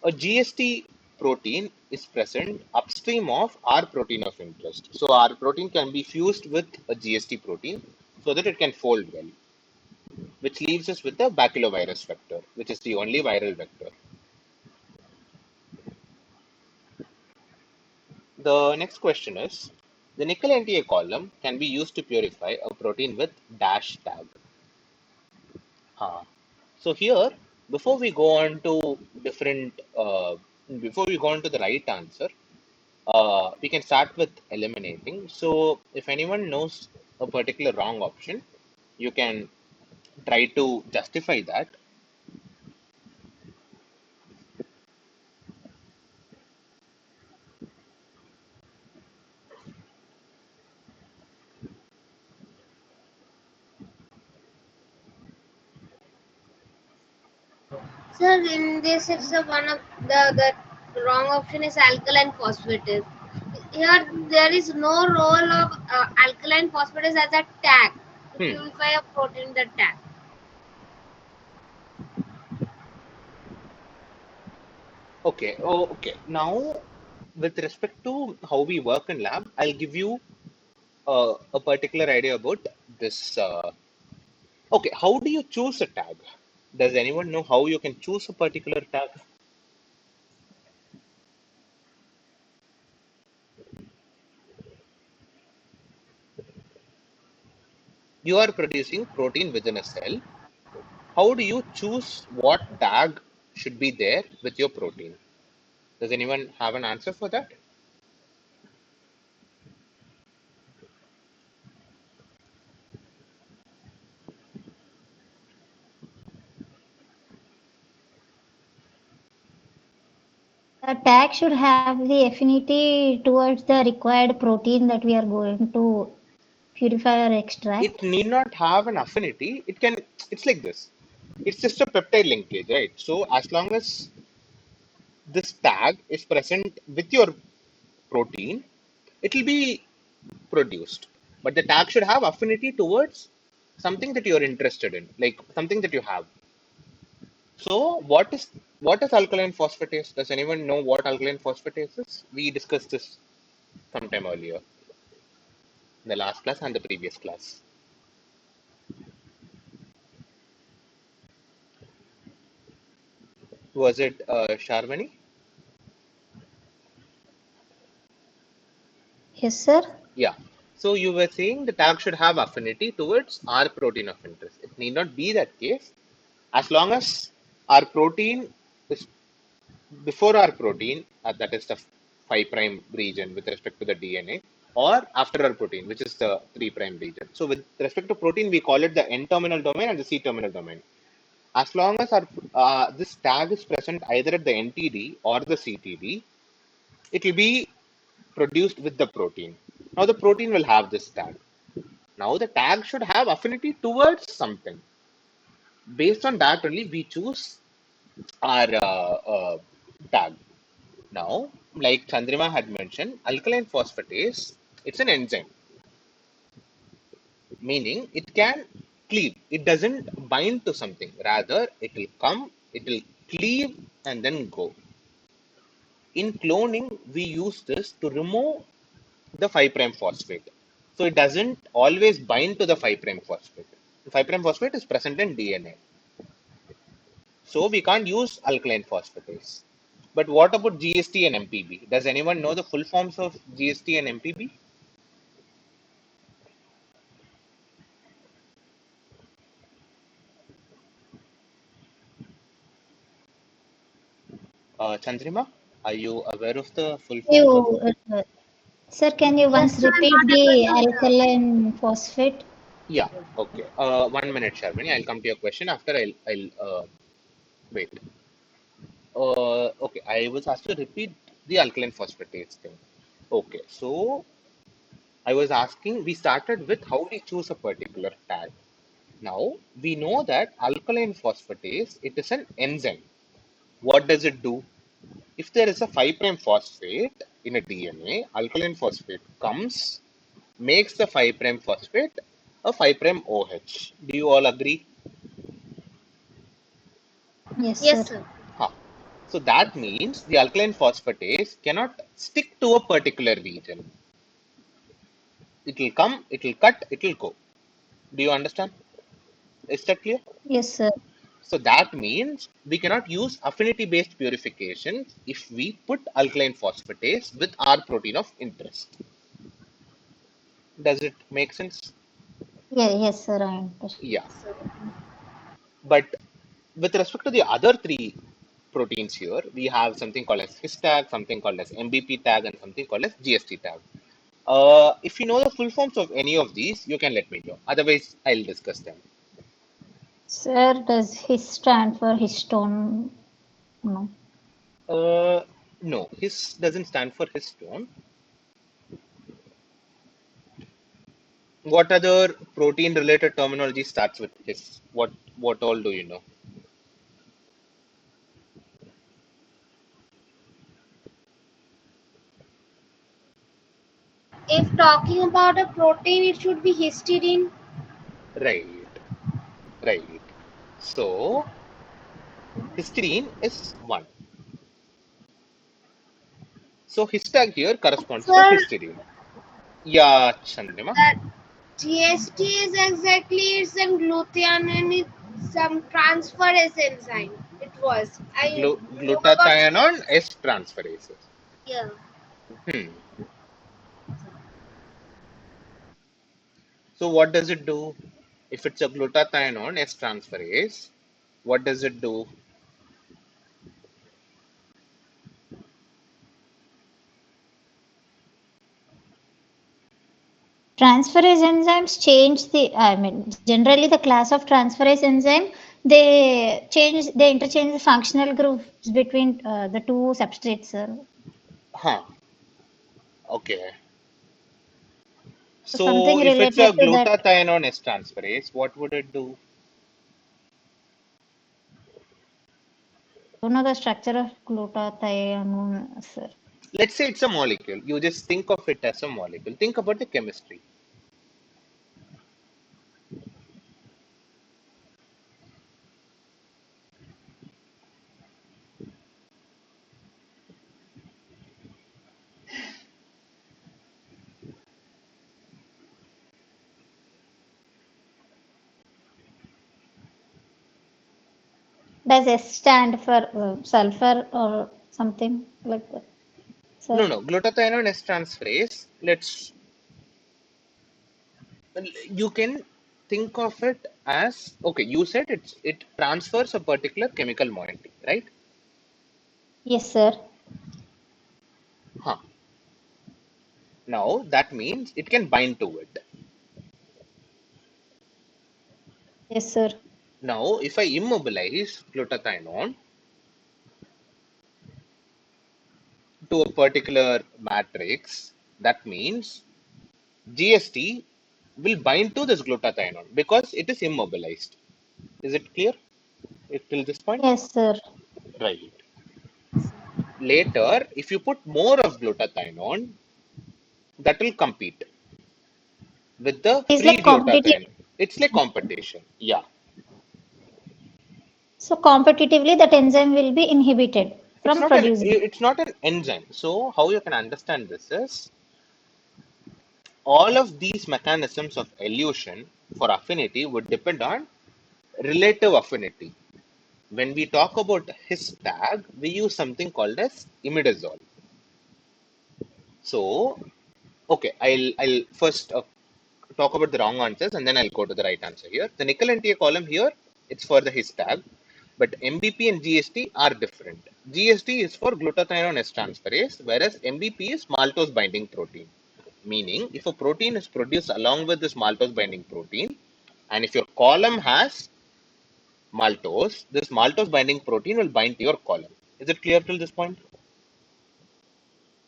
a GST protein is present upstream of our protein of interest. So our protein can be fused with a GST protein so that it can fold well, which leaves us with the baculovirus vector, which is the only viral vector. The next question is, the nickel NTA column can be used to purify a protein with dash tag. Huh. So here, before we go on to different, before we go on to the right answer, we can start with eliminating. So if anyone knows a particular wrong option, you can try to justify that. Sir, in this, it's a one of the wrong option is alkaline phosphatase. Here, there is no role of alkaline phosphatase as a tag to Hmm. purify a protein. The tag. Okay. Oh, okay. Now, with respect to how we work in lab, I'll give you a particular idea about this. Okay, how do you choose a tag? Does anyone know how you can choose a particular tag? You are producing protein within a cell. How do you choose what tag should be there with your protein? Does anyone have an answer for that? The tag should have the affinity towards the required protein that we are going to purify or It extract. need not have an affinity. It can, it's like this. It's just a peptide linkage, right? So as long as this tag is present with your protein, it will be produced. But the tag should have affinity towards something that you're interested in, like something that you have. So what is alkaline phosphatase? Does anyone know what alkaline phosphatase is? We discussed this sometime earlier in the last class and the previous class. Was it Sharmani? Yes, sir. Yeah. So you were saying the tag should have affinity towards our protein of interest. It need not be that case. As long as our protein is before our protein, that is the 5 prime region with respect to the DNA, or after our protein, which is the 3 prime region. So with respect to protein, we call it the N terminal domain and the C terminal domain. As long as our this tag is present either at the NTD or the CTD, it will be produced with the protein. Now the protein will have this tag. Now the tag should have affinity towards something. Based on that only we choose our tag. Now, like Chandrima had mentioned, alkaline phosphatase, it's an enzyme, meaning it can cleave. It doesn't bind to something. Rather, it will come, it will cleave and then go. In cloning, we use this to remove the 5 prime phosphate. So it doesn't always bind to the 5 prime phosphate. The 5 prime phosphate is present in DNA. So we can't use alkaline phosphatase. But what about GST and MPB? Does anyone know the full forms of GST and MPB? Chandrima, are you aware of the full forms of? You, sir, can you Yes, once sir, I'm repeat not able the to hear. alkaline phosphate? Yeah, okay. 1 minute, Sharmini. I'll come to your question after I'll wait. Okay, I was asked to repeat the alkaline phosphatase thing. Okay, so I was asking, we started with how we choose a particular tag. Now, we know that alkaline phosphatase, it is an enzyme. What does it do? If there is a 5 prime phosphate in a DNA, alkaline phosphate comes, makes the 5 prime phosphate a 5 prime OH. Do you all agree? Yes, Yes, sir. sir. Huh. So that means the alkaline phosphatase cannot stick to a particular region. It will come, it will cut, it will go. Do you understand? Is that clear? Yes, sir. So that means we cannot use affinity based purification if we put alkaline phosphatase with our protein of interest. Does it make sense? Yeah, yes, sir. I understand. Yeah. Yes, sir. But with respect to the other three proteins here, we have something called as his tag, something called as MBP tag, and something called as GST tag. If you know the full forms of any of these, you can let me know. Otherwise, I'll discuss them. Sir, does his stand for histone? No. Uh, no, his doesn't stand for histone. What other protein related terminology starts with his? What all do you know? If talking about a protein, it should be histidine. Right, right. So histidine is one. So his tag here corresponds to Sir, histidine. Yeah, Chandrima. that GST is exactly it's some glutathione and it's some transferase enzyme. It was. I remember few Glutathione days. S transferase. Yeah. Hmm. So what does it do? If it's a glutathione S transferase, what does it do? Transferase enzymes change the, I mean, generally the class of transferase enzyme they interchange the functional groups between the two substrates, sir. Huh. Okay. So So something if it's a related to that. glutathione S transferase, what would it do? Don't know the structure of glutathione, sir. Let's say it's a molecule. You just think of it as a molecule. Think about the chemistry. Does S stand for sulfur or something like that, sir? No, no, glutathione S transferase. You can think of it as, okay, you said it transfers a particular chemical moiety, right? Yes, sir. Huh. Now that means it can bind to it. Yes, sir. Now, if I immobilize glutathione to a particular matrix, that means GST will bind to this glutathione because it is immobilized. Is it clear till this point? Yes, sir. Right. Later, if you put more of glutathione, that will compete with the It is free like competitive. glutathione. It's like competition. Yeah. So competitively, that enzyme will be inhibited It's from not an producing. it's not an enzyme. So how you can understand this is all of these mechanisms of elution for affinity would depend on relative affinity. When we talk about his tag, we use something called as imidazole. So, okay, I'll first talk about the wrong answers and then I'll go to the right answer here. The nickel and TA column here, it's for the his tag, but MBP and GST are different. GST is for glutathione S transferase, whereas MBP is maltose binding protein. Meaning, if a protein is produced along with this maltose binding protein, and if your column has maltose, this maltose binding protein will bind to your column. Is it clear till this point?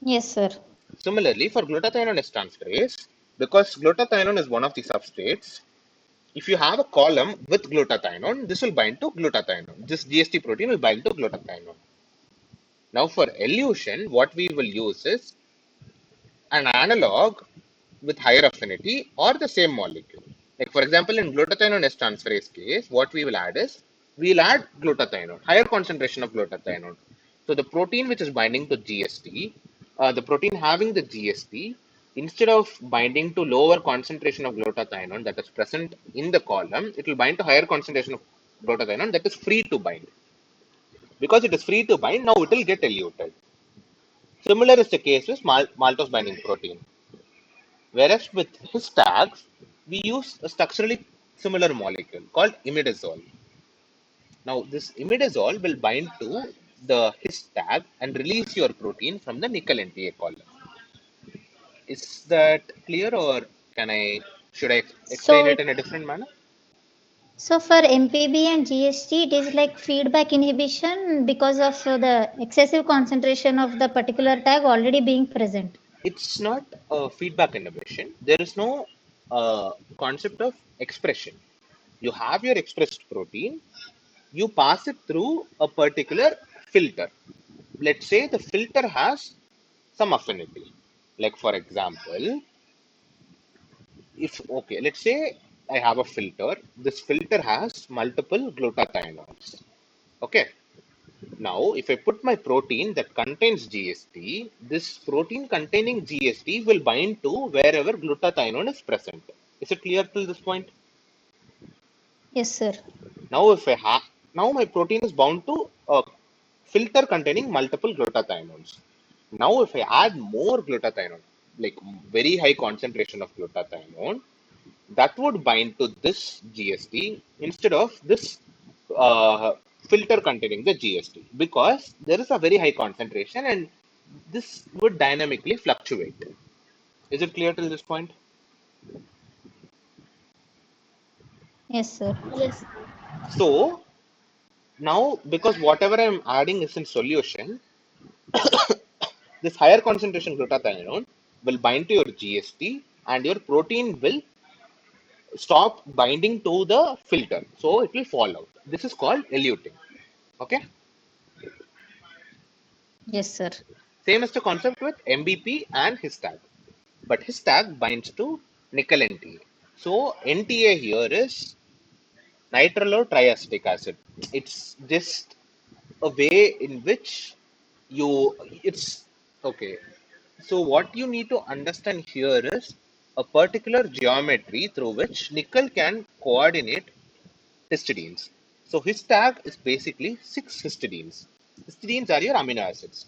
Yes, sir. Similarly, for glutathione S transferase, because glutathione is one of the substrates, if you have a column with glutathione, this will bind to glutathione. This GST protein will bind to glutathione. Now, for elution, what we will use is an analog with higher affinity or the same molecule. Like for example, in glutathione S transferase case, what we will add is we'll add glutathione, higher concentration of glutathione. So the protein which is binding to GST, the protein having the GST, instead of binding to lower concentration of glutathione that is present in the column, it will bind to higher concentration of glutathione that is free to bind. Because it is free to bind, now it will get eluted. Similar is the case with maltose binding protein. Whereas with his tags, we use a structurally similar molecule called imidazole. Now, this imidazole will bind to the his tag and release your protein from the nickel NTA column. Is that clear, or should I explain So, it in a different manner? so for MPB and GST, it is like feedback inhibition because of the excessive concentration of the particular tag already being present. It's not a feedback inhibition. There is no concept of expression. You have your expressed protein, you pass it through a particular filter. Let's say the filter has some affinity. Like for example, if okay, let's say I have a filter. This filter has multiple glutathiones. Okay. Now, if I put my protein that contains GST, this protein containing GST will bind to wherever glutathione is present. Is it clear till this point? Yes, sir. Now, if I have now my protein is bound to a filter containing multiple glutathiones. Now, if I add more glutathione, like very high concentration of glutathione, that would bind to this GST instead of this uh, filter containing the GST because there is a very high concentration and this would dynamically fluctuate. Is it clear till this point? Yes, sir. Yes. So, Now, because whatever I'm adding is in solution, this higher concentration glutathione will bind to your GST and your protein will stop binding to the filter. So it will fall out. This is called eluting. Okay. Yes, sir. Same as the concept with MBP and histag. But histag binds to nickel NTA. So NTA here is nitrilo-triacetic acid. It's just a way in which it's okay. So what you need to understand here is a particular geometry through which nickel can coordinate histidines. So histag is basically 6 histidines. Histidines are your amino acids.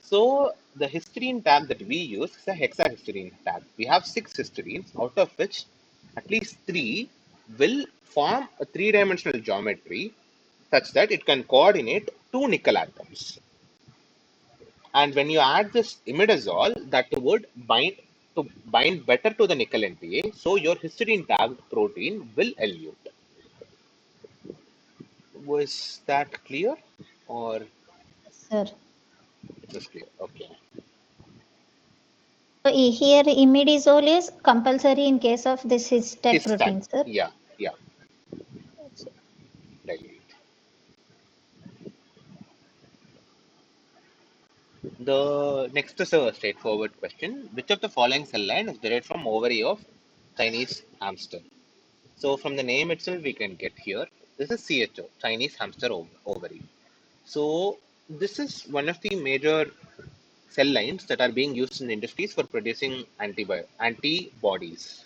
So the histidine tag that we use is a hexahistidine tag. We have 6 histidines, out of which at least 3 will form a 3-dimensional geometry such that it can coordinate 2 nickel atoms. And when you add this imidazole, that would bind better to the nickel NPA, so your histidine tagged protein will elute. Was that clear, or Sir. it was clear? Okay. So here imidazole is compulsory in case of this histag His tag. protein, sir. Yeah, yeah, right. The next is a straightforward question. Which of the following cell line is derived from ovary of Chinese hamster? So from the name itself, we can get here. This is CHO, Chinese hamster ovary. So this is one of the major cell lines that are being used in industries for producing antibodies.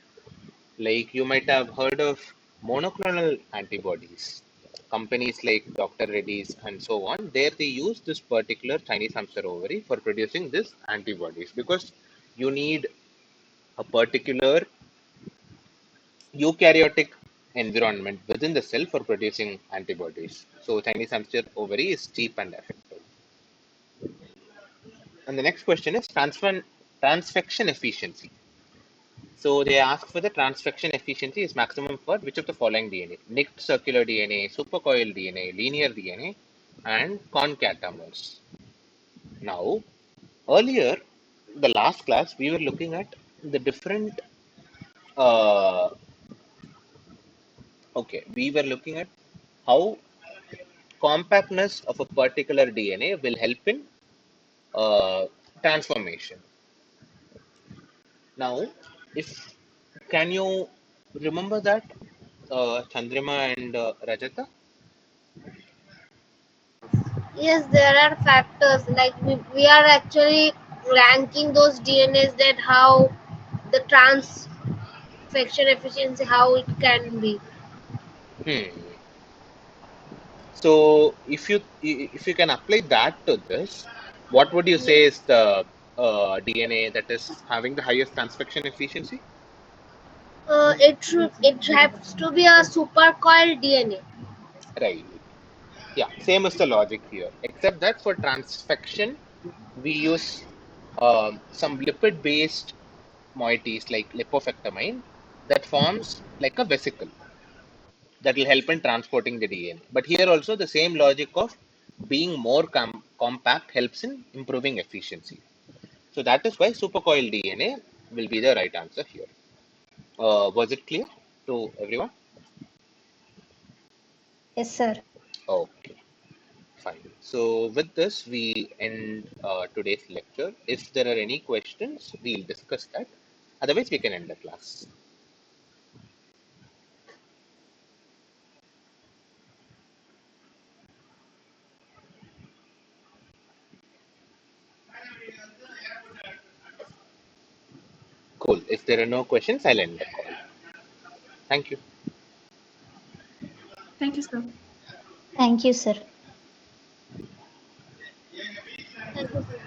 Like you might have heard of monoclonal antibodies. Companies like Dr. Reddy's and so on, there they use this particular Chinese hamster ovary for producing these antibodies because you need a particular eukaryotic environment within the cell for producing antibodies. So Chinese hamster ovary is cheap and effective. And the next question is transfection efficiency. So they ask for the transfection efficiency is maximum for which of the following DNA? Nicked circular DNA, supercoiled DNA, linear DNA, and concatamers. Now, earlier, the last class, we were looking at the different, uh, we were looking at how compactness of a particular DNA will help in uh, transformation. Now, if can you remember that Chandrima and Rajata? Yes, there are factors like we are actually ranking those DNAs that how the transfection efficiency how it can be. Hmm. So if you can apply that to this, what would you say Yes. is the DNA that is having the highest transfection efficiency? It has to be a supercoiled DNA. Right. Yeah. Same as the logic here, except that for transfection we use some lipid-based moieties like lipofectamine that forms like a vesicle that will help in transporting the DNA. But here also the same logic of being more compact helps in improving efficiency. So that is why supercoiled DNA will be the right answer here. Was it clear to everyone? Yes, sir. Okay, fine. So with this, we end today's lecture. If there are any questions, we'll discuss that. Otherwise, we can end the class. Cool. If there are no questions, I'll end the call. Thank you. Thank you, sir. Thank you, sir. Thank you, sir.